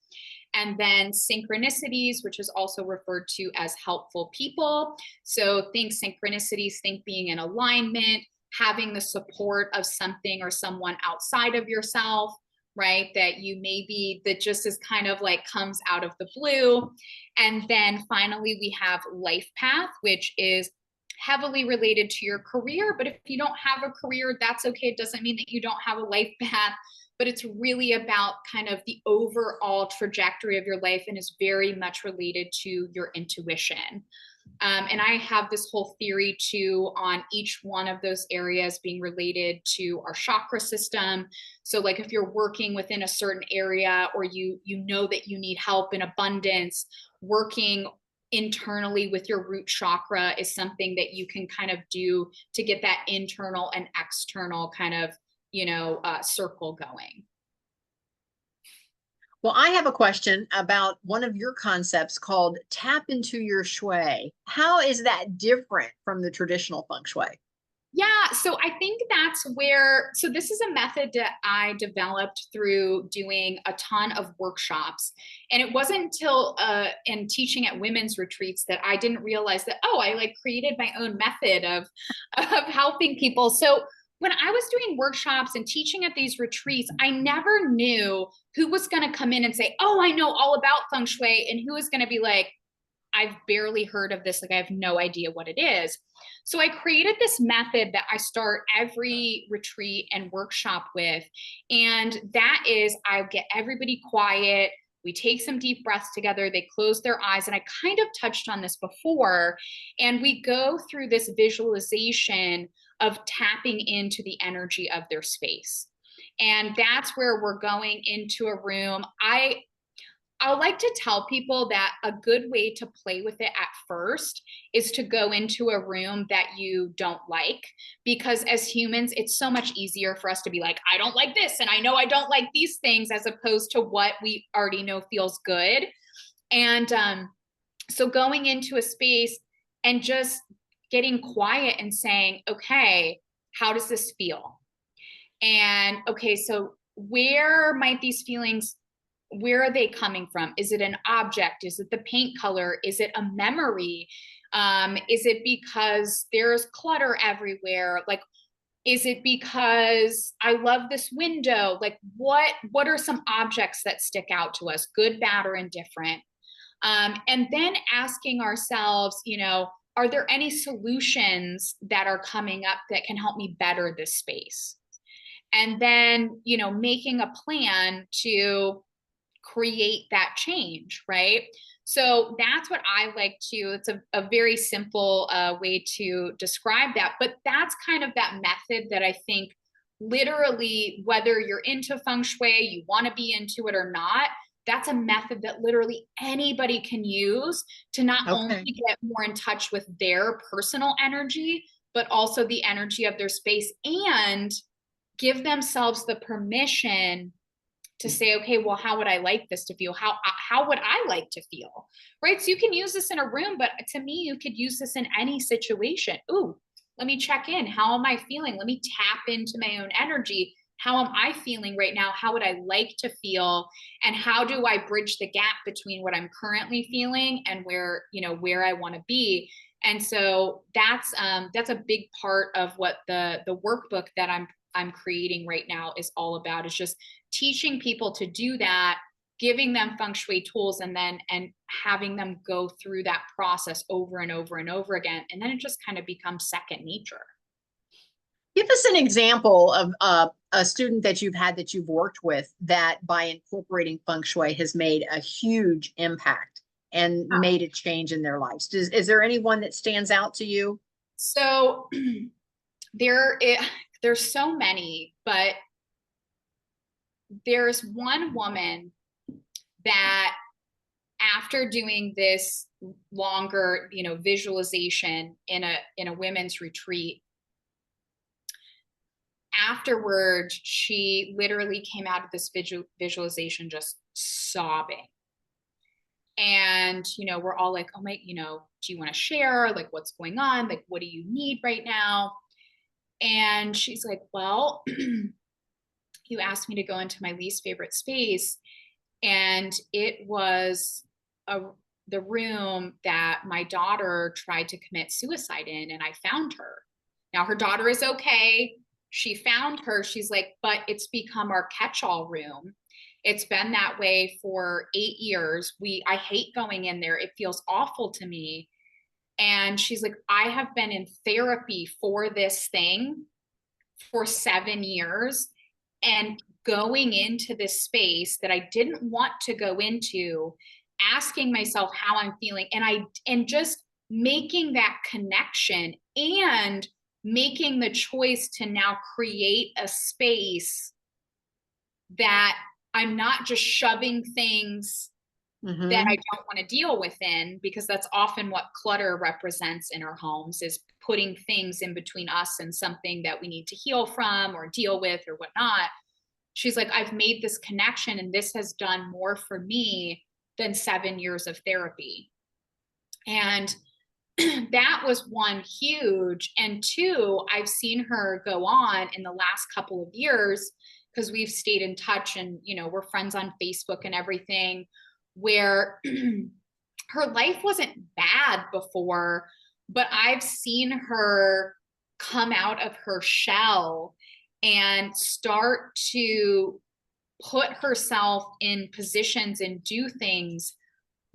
And then synchronicities, which is also referred to as helpful people. So think synchronicities, think being in alignment, having the support of something or someone outside of yourself, right? That you maybe, that just is kind of like comes out of the blue. And then finally we have life path, which is heavily related to your career. But if you don't have a career, that's okay. It doesn't mean that you don't have a life path, but it's really about kind of the overall trajectory of your life and is very much related to your intuition. And I have this whole theory too on each one of those areas being related to our chakra system. So like if you're working within a certain area, or you know that you need help in abundance, working internally with your root chakra is something that you can kind of do to get that internal and external kind of, circle going. Well, I have a question about one of your concepts called tap into your shui. How is that different from the traditional feng shui? Yeah, so I think that's where, so this is a method that I developed through doing a ton of workshops. And it wasn't until and teaching at women's retreats that I didn't realize that, oh, I like created my own method of helping people. So when I was doing workshops and teaching at these retreats, I never knew who was going to come in and say, oh, I know all about feng shui, and who was going to be like, I've barely heard of this. Like, I have no idea what it is. So I created this method that I start every retreat and workshop with. And that is, I get everybody quiet. We take some deep breaths together. They close their eyes. And I kind of touched on this before. And we go through this visualization of tapping into the energy of their space. And that's where we're going into a room. I like to tell people that a good way to play with it at first is to go into a room that you don't like, because as humans, it's so much easier for us to be like, I don't like this, and I know I don't like these things, as opposed to what we already know feels good. And so going into a space and just getting quiet and saying, okay, how does this feel? And okay, so where might these feelings, where are they coming from? Is it an object? Is it the paint color? Is it a memory? Is it because there's clutter everywhere? Like, is it because I love this window? Like, what are some objects that stick out to us, good, bad, or indifferent? And then asking ourselves, are there any solutions that are coming up that can help me better this space? And then, making a plan to create that change, right? So that's what I like to, it's a very simple way to describe that. But that's kind of that method that I think literally, whether you're into feng shui, you want to be into it or not, that's a method that literally anybody can use to not only get more in touch with their personal energy, but also the energy of their space, and give themselves the permission to say, okay, well, how would I like this to feel? How would I like to feel? Right? So you can use this in a room, but to me, you could use this in any situation. Ooh, let me check in. How am I feeling? Let me tap into my own energy. How am I feeling right now? How would I like to feel? And how do I bridge the gap between what I'm currently feeling and where I want to be? And so that's a big part of what the workbook that I'm creating right now is all about, is just teaching people to do that, giving them feng shui tools, and having them go through that process over and over and over again. And then it just kind of becomes second nature. Give us an example of a student that you've had that you've worked with that by incorporating feng shui has made a huge impact and made a change in their lives. Is there anyone that stands out to you? So there's so many, but there's one woman that, after doing this longer, visualization in a women's retreat, afterward, she literally came out of this visualization just sobbing. And, we're all like, oh my, do you want to share? Like, what's going on? Like, what do you need right now? And she's like, well, you asked me to go into my least favorite space. And it was the room that my daughter tried to commit suicide in, and I found her. Now her daughter is okay. she found her. She's like, but it's become our catch-all room. It's been that way for 8 years. I hate going in there. It feels awful to me. And she's like, I have been in therapy for this thing for 7 years, and going into this space that I didn't want to go into, asking myself how I'm feeling, and just making that connection and making the choice to now create a space that I'm not just shoving things that I don't want to deal with in, because that's often what clutter represents in our homes, is putting things in between us and something that we need to heal from or deal with or whatnot. She's like, I've made this connection, and this has done more for me than 7 years of therapy. And that was one, huge. And two, I've seen her go on in the last couple of years, because we've stayed in touch and, you know, we're friends on Facebook and everything, where her life wasn't bad before, but I've seen her come out of her shell and start to put herself in positions and do things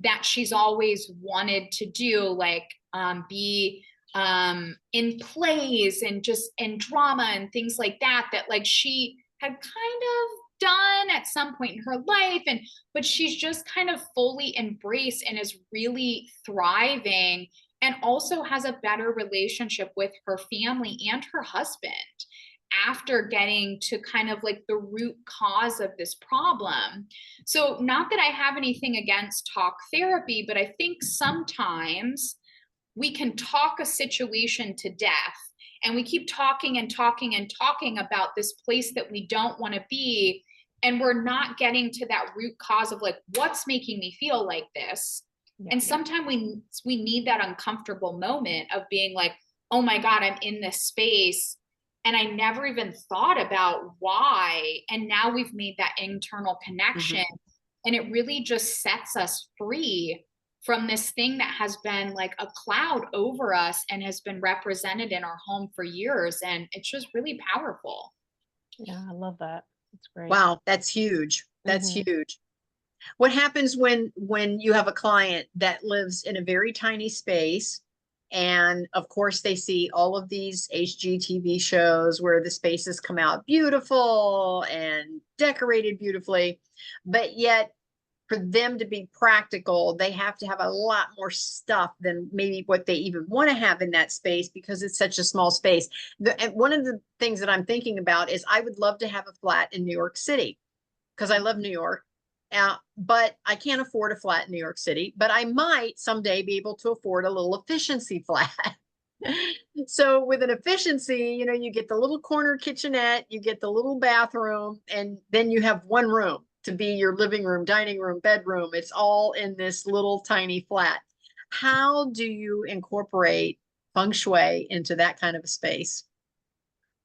that she's always wanted to do, like be in plays and just in drama and things like that, that like she had kind of done at some point in her life, but she's just kind of fully embraced and is really thriving, and also has a better relationship with her family and her husband after getting to kind of like the root cause of this problem. So not that I have anything against talk therapy, but I think sometimes we can talk a situation to death, and we keep talking and talking and talking about this place that we don't want to be. And we're not getting to that root cause of like, what's making me feel like this? And sometimes we need that uncomfortable moment of being like, oh my God, I'm in this space and I never even thought about why. And now we've made that internal connection, and it really just sets us free from this thing that has been like a cloud over us and has been represented in our home for years. And it's just really powerful. Yeah, I love that. That's great. Wow, that's huge. That's huge. What happens when you have a client that lives in a very tiny space, and of course they see all of these HGTV shows where the spaces come out beautiful and decorated beautifully, but yet for them to be practical, they have to have a lot more stuff than maybe what they even want to have in that space, because it's such a small space. And one of the things that I'm thinking about is I would love to have a flat in New York City, because I love New York. But I can't afford a flat in New York City, but I might someday be able to afford a little efficiency flat. So with an efficiency, you know, you get the little corner kitchenette, you get the little bathroom, and then you have one room to be your living room, dining room, bedroom. It's all in this little tiny flat. How do you incorporate feng shui into that kind of a space?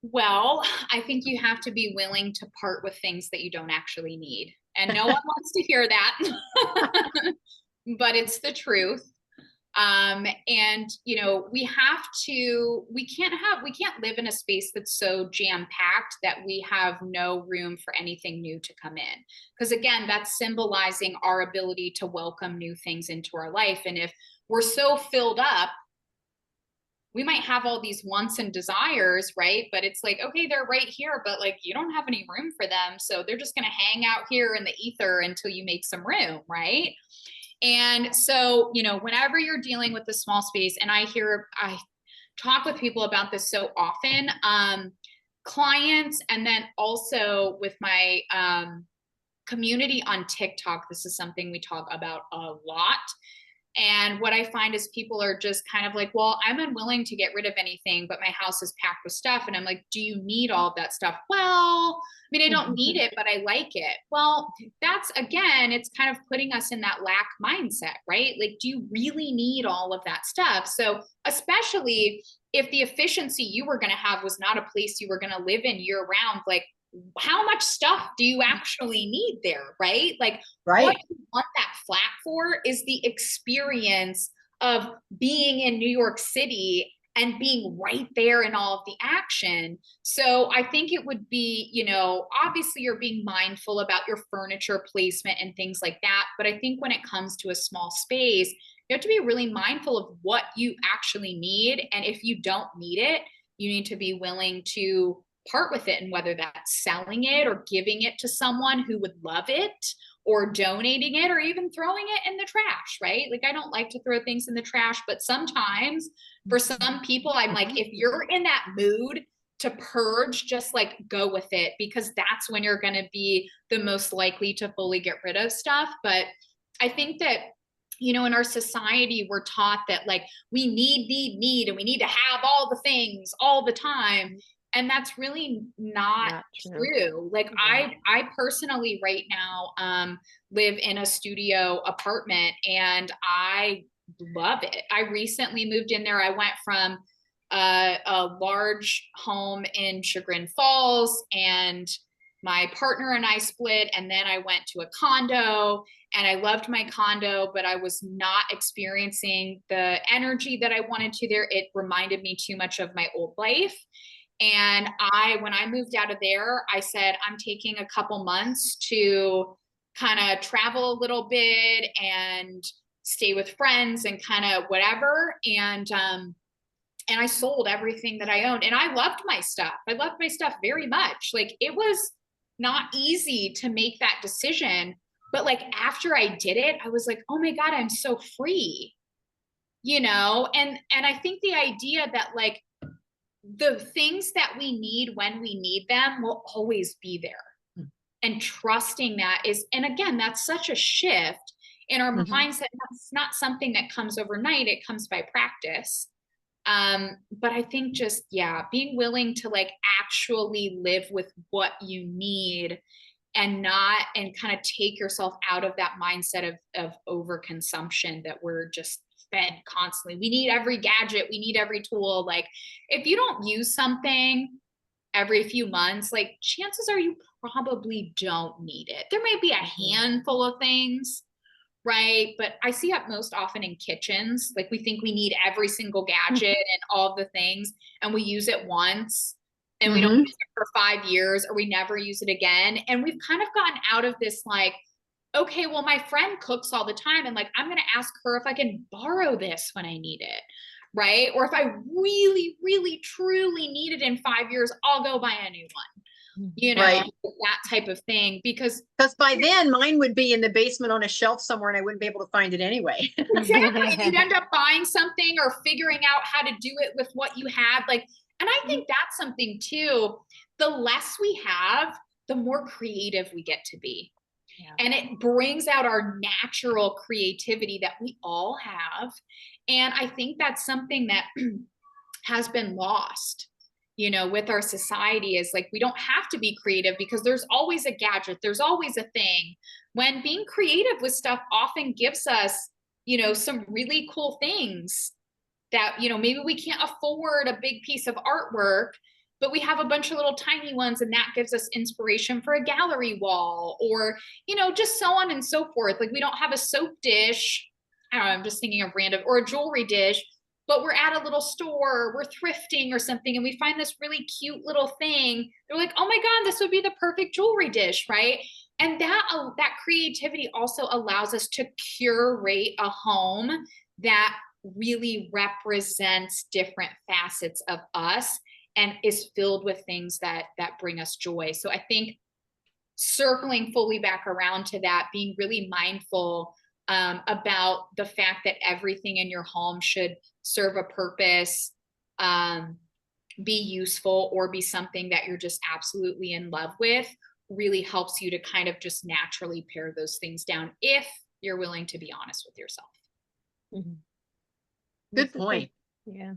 Well, I think you have to be willing to part with things that you don't actually need. And no one wants to hear that, but it's the truth. And you know, we can't live in a space that's so jam-packed that we have no room for anything new to come in. Because again, that's symbolizing our ability to welcome new things into our life. And if we're so filled up, we might have all these wants and desires, right? But it's like, okay, they're right here, but like, you don't have any room for them. So they're just going to hang out here in the ether until you make some room, right? And so, you know, whenever you're dealing with the small space, and I talk with people about this so often, clients, and then also with my community on TikTok, this is something we talk about a lot. And what I find is people are just kind of like, well, I'm unwilling to get rid of anything, but my house is packed with stuff. And I'm like, do you need all of that stuff? Well, I mean, I don't need it, but I like it. Well, that's, again, it's kind of putting us in that lack mindset, right? Like, do you really need all of that stuff? So especially if the efficiency you were going to have was not a place you were going to live in year round, like, how much stuff do you actually need there, right? Like, what you want that flat for is the experience of being in New York City and being right there in all of the action. So I think it would be, you know, obviously you're being mindful about your furniture placement and things like that. But I think when it comes to a small space, you have to be really mindful of what you actually need. And if you don't need it, you need to be willing to part with it. And whether that's selling it or giving it to someone who would love it, or donating it, or even throwing it in the trash, right? Like, I don't like to throw things in the trash, but sometimes for some people, I'm like, if you're in that mood to purge, just like go with it, because that's when you're going to be the most likely to fully get rid of stuff. But I think that, you know, in our society, we're taught that like we need, and we need to have all the things all the time. And that's really not true. Like I personally right now live in a studio apartment and I love it. I recently moved in there. I went from a large home in Chagrin Falls, and my partner and I split, and then I went to a condo, and I loved my condo, but I was not experiencing the energy that I wanted to there. It reminded me too much of my old life. And when I moved out of there, I said, I'm taking a couple months to kind of travel a little bit and stay with friends and kind of whatever. And I sold everything that I owned, and I loved my stuff. I loved my stuff very much. Like, it was not easy to make that decision, but like after I did it, I was like, oh my God, I'm so free, you know? And I think the idea that like, the things that we need when we need them will always be there. And trusting that is, and again, that's such a shift in our mindset. That's not something that comes overnight. It comes by practice. But I think just, yeah, being willing to like actually live with what you need and kind of take yourself out of that mindset of overconsumption that we're just fed constantly. We need every gadget, we need every tool. Like, if you don't use something every few months, like, chances are you probably don't need it. There may be a handful of things, right? But I see it most often in kitchens. Like, we think we need every single gadget and all the things, and we use it once and we don't use it for 5 years, or we never use it again. And we've kind of gotten out of this like, okay, well, my friend cooks all the time, and like, I'm going to ask her if I can borrow this when I need it, right? Or if I really, really, truly need it in 5 years, I'll go buy a new one, you know, Right. that type of thing. Because by then mine would be in the basement on a shelf somewhere and I wouldn't be able to find it anyway. exactly, you'd end up buying something or figuring out how to do it with what you have. Like, and I think that's something too. The less we have, the more creative we get to be. Yeah. And it brings out our natural creativity that we all have. And I think that's something that has been lost, you know, with our society, is like, we don't have to be creative because there's always a gadget, there's always a thing. When being creative with stuff often gives us, you know, some really cool things that, you know, maybe we can't afford a big piece of artwork, but we have a bunch of little tiny ones, and that gives us inspiration for a gallery wall, or, you know, just so on and so forth. Like, we don't have a soap dish, I don't know, I'm just thinking of random, or a jewelry dish, but we're at a little store, we're thrifting or something, and we find this really cute little thing. They're like, oh my God, this would be the perfect jewelry dish, right? And that creativity also allows us to curate a home that really represents different facets of us and is filled with things that bring us joy. So I think, circling fully back around to that, being really mindful about the fact that everything in your home should serve a purpose, be useful, or be something that you're just absolutely in love with, really helps you to kind of just naturally pare those things down if you're willing to be honest with yourself. Good point.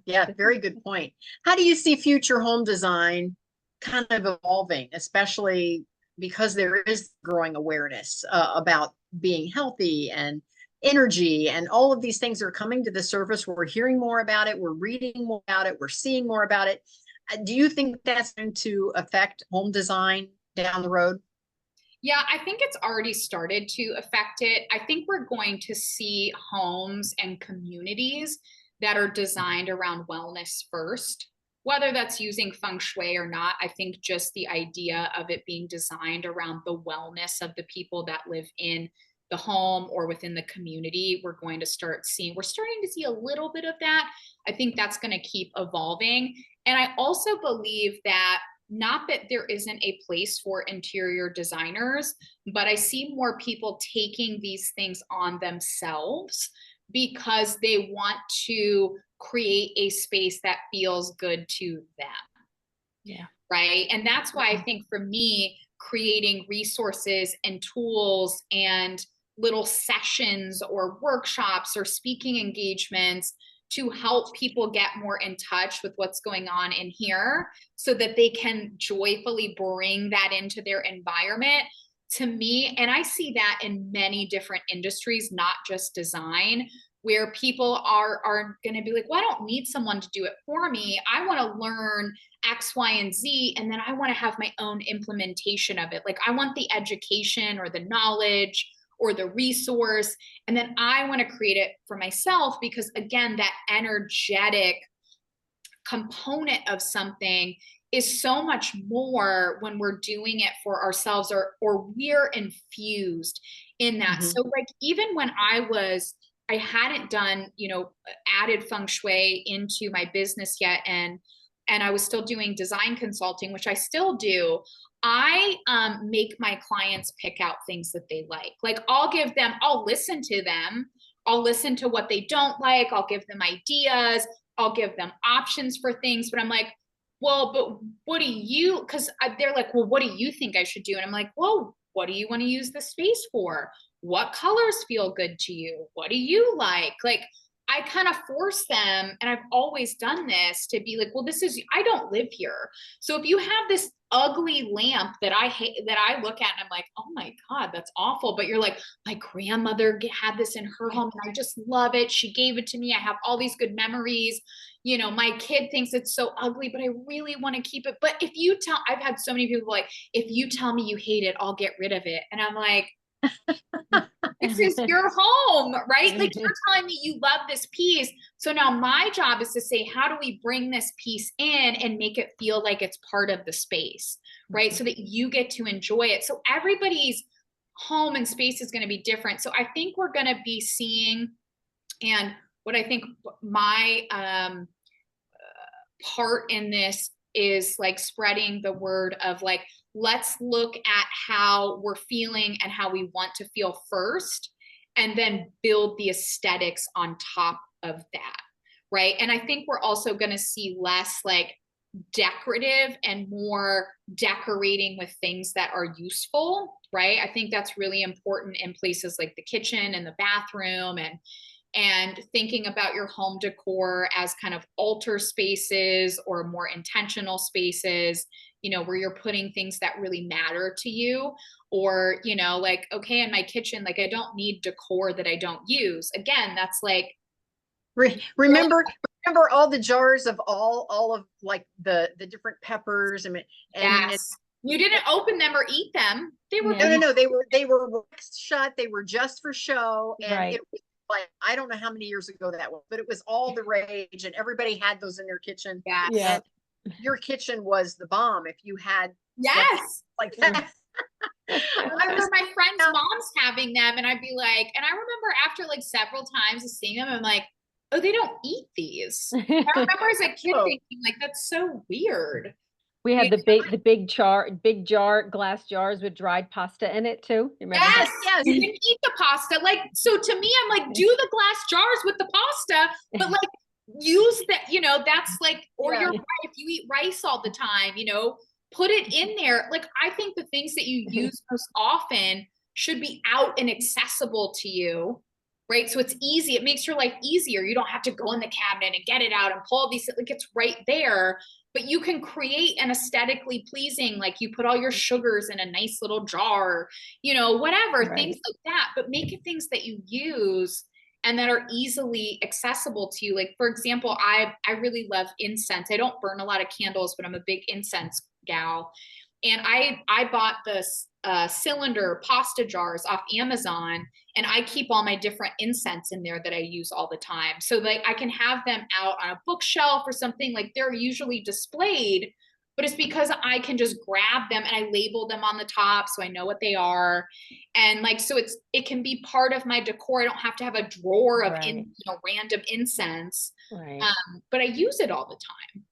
Yeah, very good point. How do you see future home design kind of evolving, especially because there is growing awareness about being healthy and energy, and all of these things are coming to the surface? We're hearing more about it, we're reading more about it, we're seeing more about it. Do you think that's going to affect home design down the road? Yeah, I think it's already started to affect it. I think we're going to see homes and communities that are designed around wellness first, whether that's using feng shui or not. I think just the idea of it being designed around the wellness of the people that live in the home or within the community, we're starting to see a little bit of that. I think that's going to keep evolving. And I also believe that, not that there isn't a place for interior designers, but I see more people taking these things on themselves because they want to create a space that feels good to them. Yeah. Right. And that's why I think for me, creating resources and tools and little sessions or workshops or speaking engagements to help people get more in touch with what's going on in here so that they can joyfully bring that into their environment, to me. And I see that in many different industries, not just design, where people are going to be like, well, I don't need someone to do it for me. I want to learn X, Y, and Z, and then I want to have my own implementation of it. Like, I want the education or the knowledge or the resource, and then I want to create it for myself, because again, that energetic component of something is so much more when we're doing it for ourselves, or we're infused in that. Mm-hmm. So like, even when I hadn't done, added feng shui into my business yet, and I was still doing design consulting, which I still do. I make my clients pick out things that they like. Like, I'll listen to them. I'll listen to what they don't like. I'll give them ideas. I'll give them options for things. But I'm like, well, but what do you, because they're like, well, what do you think I should do? And I'm like, well, what do you want to use the space for? What colors feel good to you? What do you like? Like, I kind of force them, and I've always done this, to be like, well, I don't live here. So if you have this ugly lamp that I hate, that I look at and I'm like, oh my God, that's awful. But you're like, my grandmother had this in her home and I just love it. She gave it to me. I have all these good memories. My kid thinks it's so ugly, but I really want to keep it. But I've had so many people like, if you tell me you hate it, I'll get rid of it. And I'm like, this is your home, right? Like, you're telling me you love this piece. So now my job is to say, how do we bring this piece in and make it feel like it's part of the space, right? So that you get to enjoy it. So everybody's home and space is going to be different. So I think we're going to be seeing, and what I think my part in this is like spreading the word of like, let's look at how we're feeling and how we want to feel first, and then build the aesthetics on top of that, right? And I think we're also going to see less like decorative and more decorating with things that are useful, right? I think that's really important in places like the kitchen and the bathroom, and thinking about your home decor as kind of altar spaces or more intentional spaces, where you're putting things that really matter to you. Or, like, okay, in my kitchen, like, I don't need decor that I don't use. Again, that's like, remember all the jars of all of like the different peppers and yes. You didn't open them or eat them. They were no, they were waxed shut. They were just for show. And right. It was like, I don't know how many years ago that was, but it was all the rage, and everybody had those in their kitchen. Yes. Yeah. And your kitchen was the bomb if you had yes like that. I remember my friend's mom's having them, and I'd be like, and I remember after like several times of seeing them, I'm like, oh, they don't eat these. I remember as a kid thinking like, that's so weird. We had the big jar glass jars with dried pasta in it too. You remember yes, that? you didn't eat the pasta. Like, so to me, I'm like, do the glass jars with the pasta, but like, use that, that's like, or you're right, if you eat rice all the time, put it in there. Like, I think the things that you use most often should be out and accessible to you, right? So it's easy. It makes your life easier. You don't have to go in the cabinet and get it out and pull all these, like, it's right there. But you can create an aesthetically pleasing, like, you put all your sugars in a nice little jar, whatever, right. Things like that, but make it things that you use and that are easily accessible to you. Like, for example, I really love incense. I don't burn a lot of candles, but I'm a big incense gal. And I bought this cylinder pasta jars off Amazon, and I keep all my different incense in there that I use all the time. So like I can have them out on a bookshelf or something, like they're usually displayed, but it's because I can just grab them and I label them on the top so I know what they are. And like, so it can be part of my decor. I don't have to have a drawer of random incense. Right. But I use it all the time.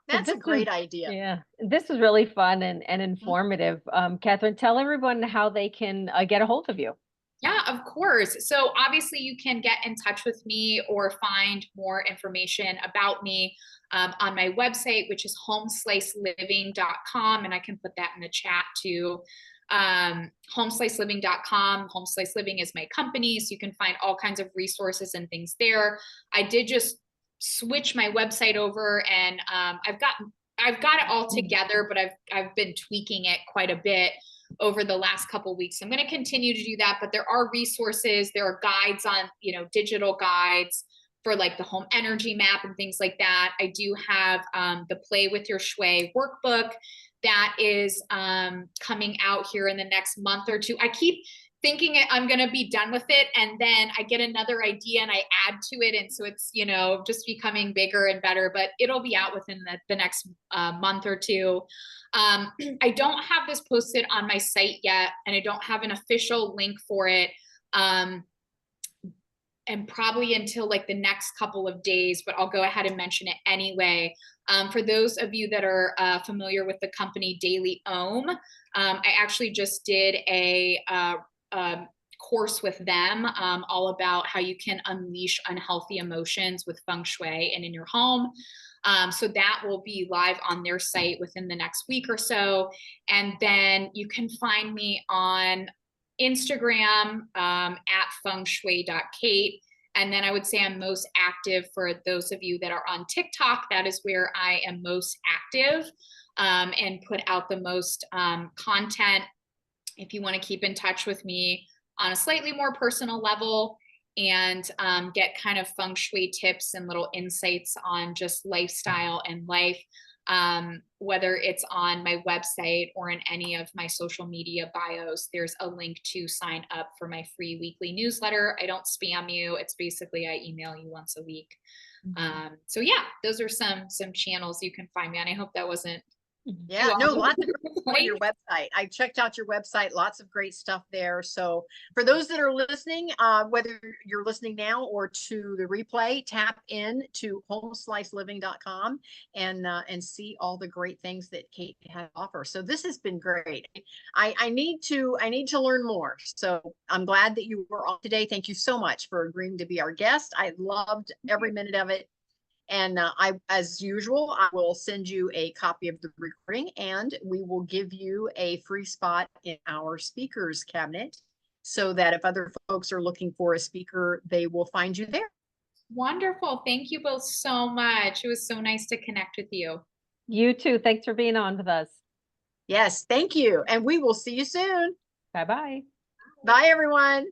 That's a great idea. Yeah, this is really fun and informative. Katherine, tell everyone how they can get a hold of you. Yeah, of course. So obviously you can get in touch with me or find more information about me on my website, which is homesliceliving.com. And I can put that in the chat too. Homesliceliving.com. Home Slice Living is my company. So you can find all kinds of resources and things there. I did just switch my website over, and I've got it all together, but I've been tweaking it quite a bit over the last couple of weeks. I'm going to continue to do that, but there are resources, there are guides on, digital guides for like the home energy map and things like that. I do have the Play with Your Shui workbook that is coming out here in the next month or two. I keep thinking I'm going to be done with it, and then I get another idea and I add to it. And so it's, just becoming bigger and better, but it'll be out within the next month or two. I don't have this posted on my site yet, and I don't have an official link for it. And probably until like the next couple of days, but I'll go ahead and mention it anyway. For those of you that are familiar with the company Daily Ohm, I actually just did a course with them all about how you can unleash unhealthy emotions with feng shui and in your home. So that will be live on their site within the next week or so. And then you can find me on Instagram at fengshui.kate. And then I would say I'm most active for those of you that are on TikTok. That is where I am most active and put out the most content. If you want to keep in touch with me on a slightly more personal level and get kind of feng shui tips and little insights on just lifestyle and life, whether it's on my website or in any of my social media bios, there's a link to sign up for my free weekly newsletter. I don't spam you. It's basically I email you once a week. So yeah, those are some channels you can find me on. I hope that wasn't Yeah, no, lots of on your website. I checked out your website, lots of great stuff there. So for those that are listening, whether you're listening now or to the replay, tap in to homesliceliving.com and see all the great things that Kate has to offer. So this has been great. I need to learn more. So I'm glad that you were on today. Thank you so much for agreeing to be our guest. I loved every minute of it. And as usual, I will send you a copy of the recording, and we will give you a free spot in our speakers cabinet so that if other folks are looking for a speaker, they will find you there. Wonderful. Thank you both so much. It was so nice to connect with you. You too. Thanks for being on with us. Yes, thank you. And we will see you soon. Bye-bye. Bye, everyone.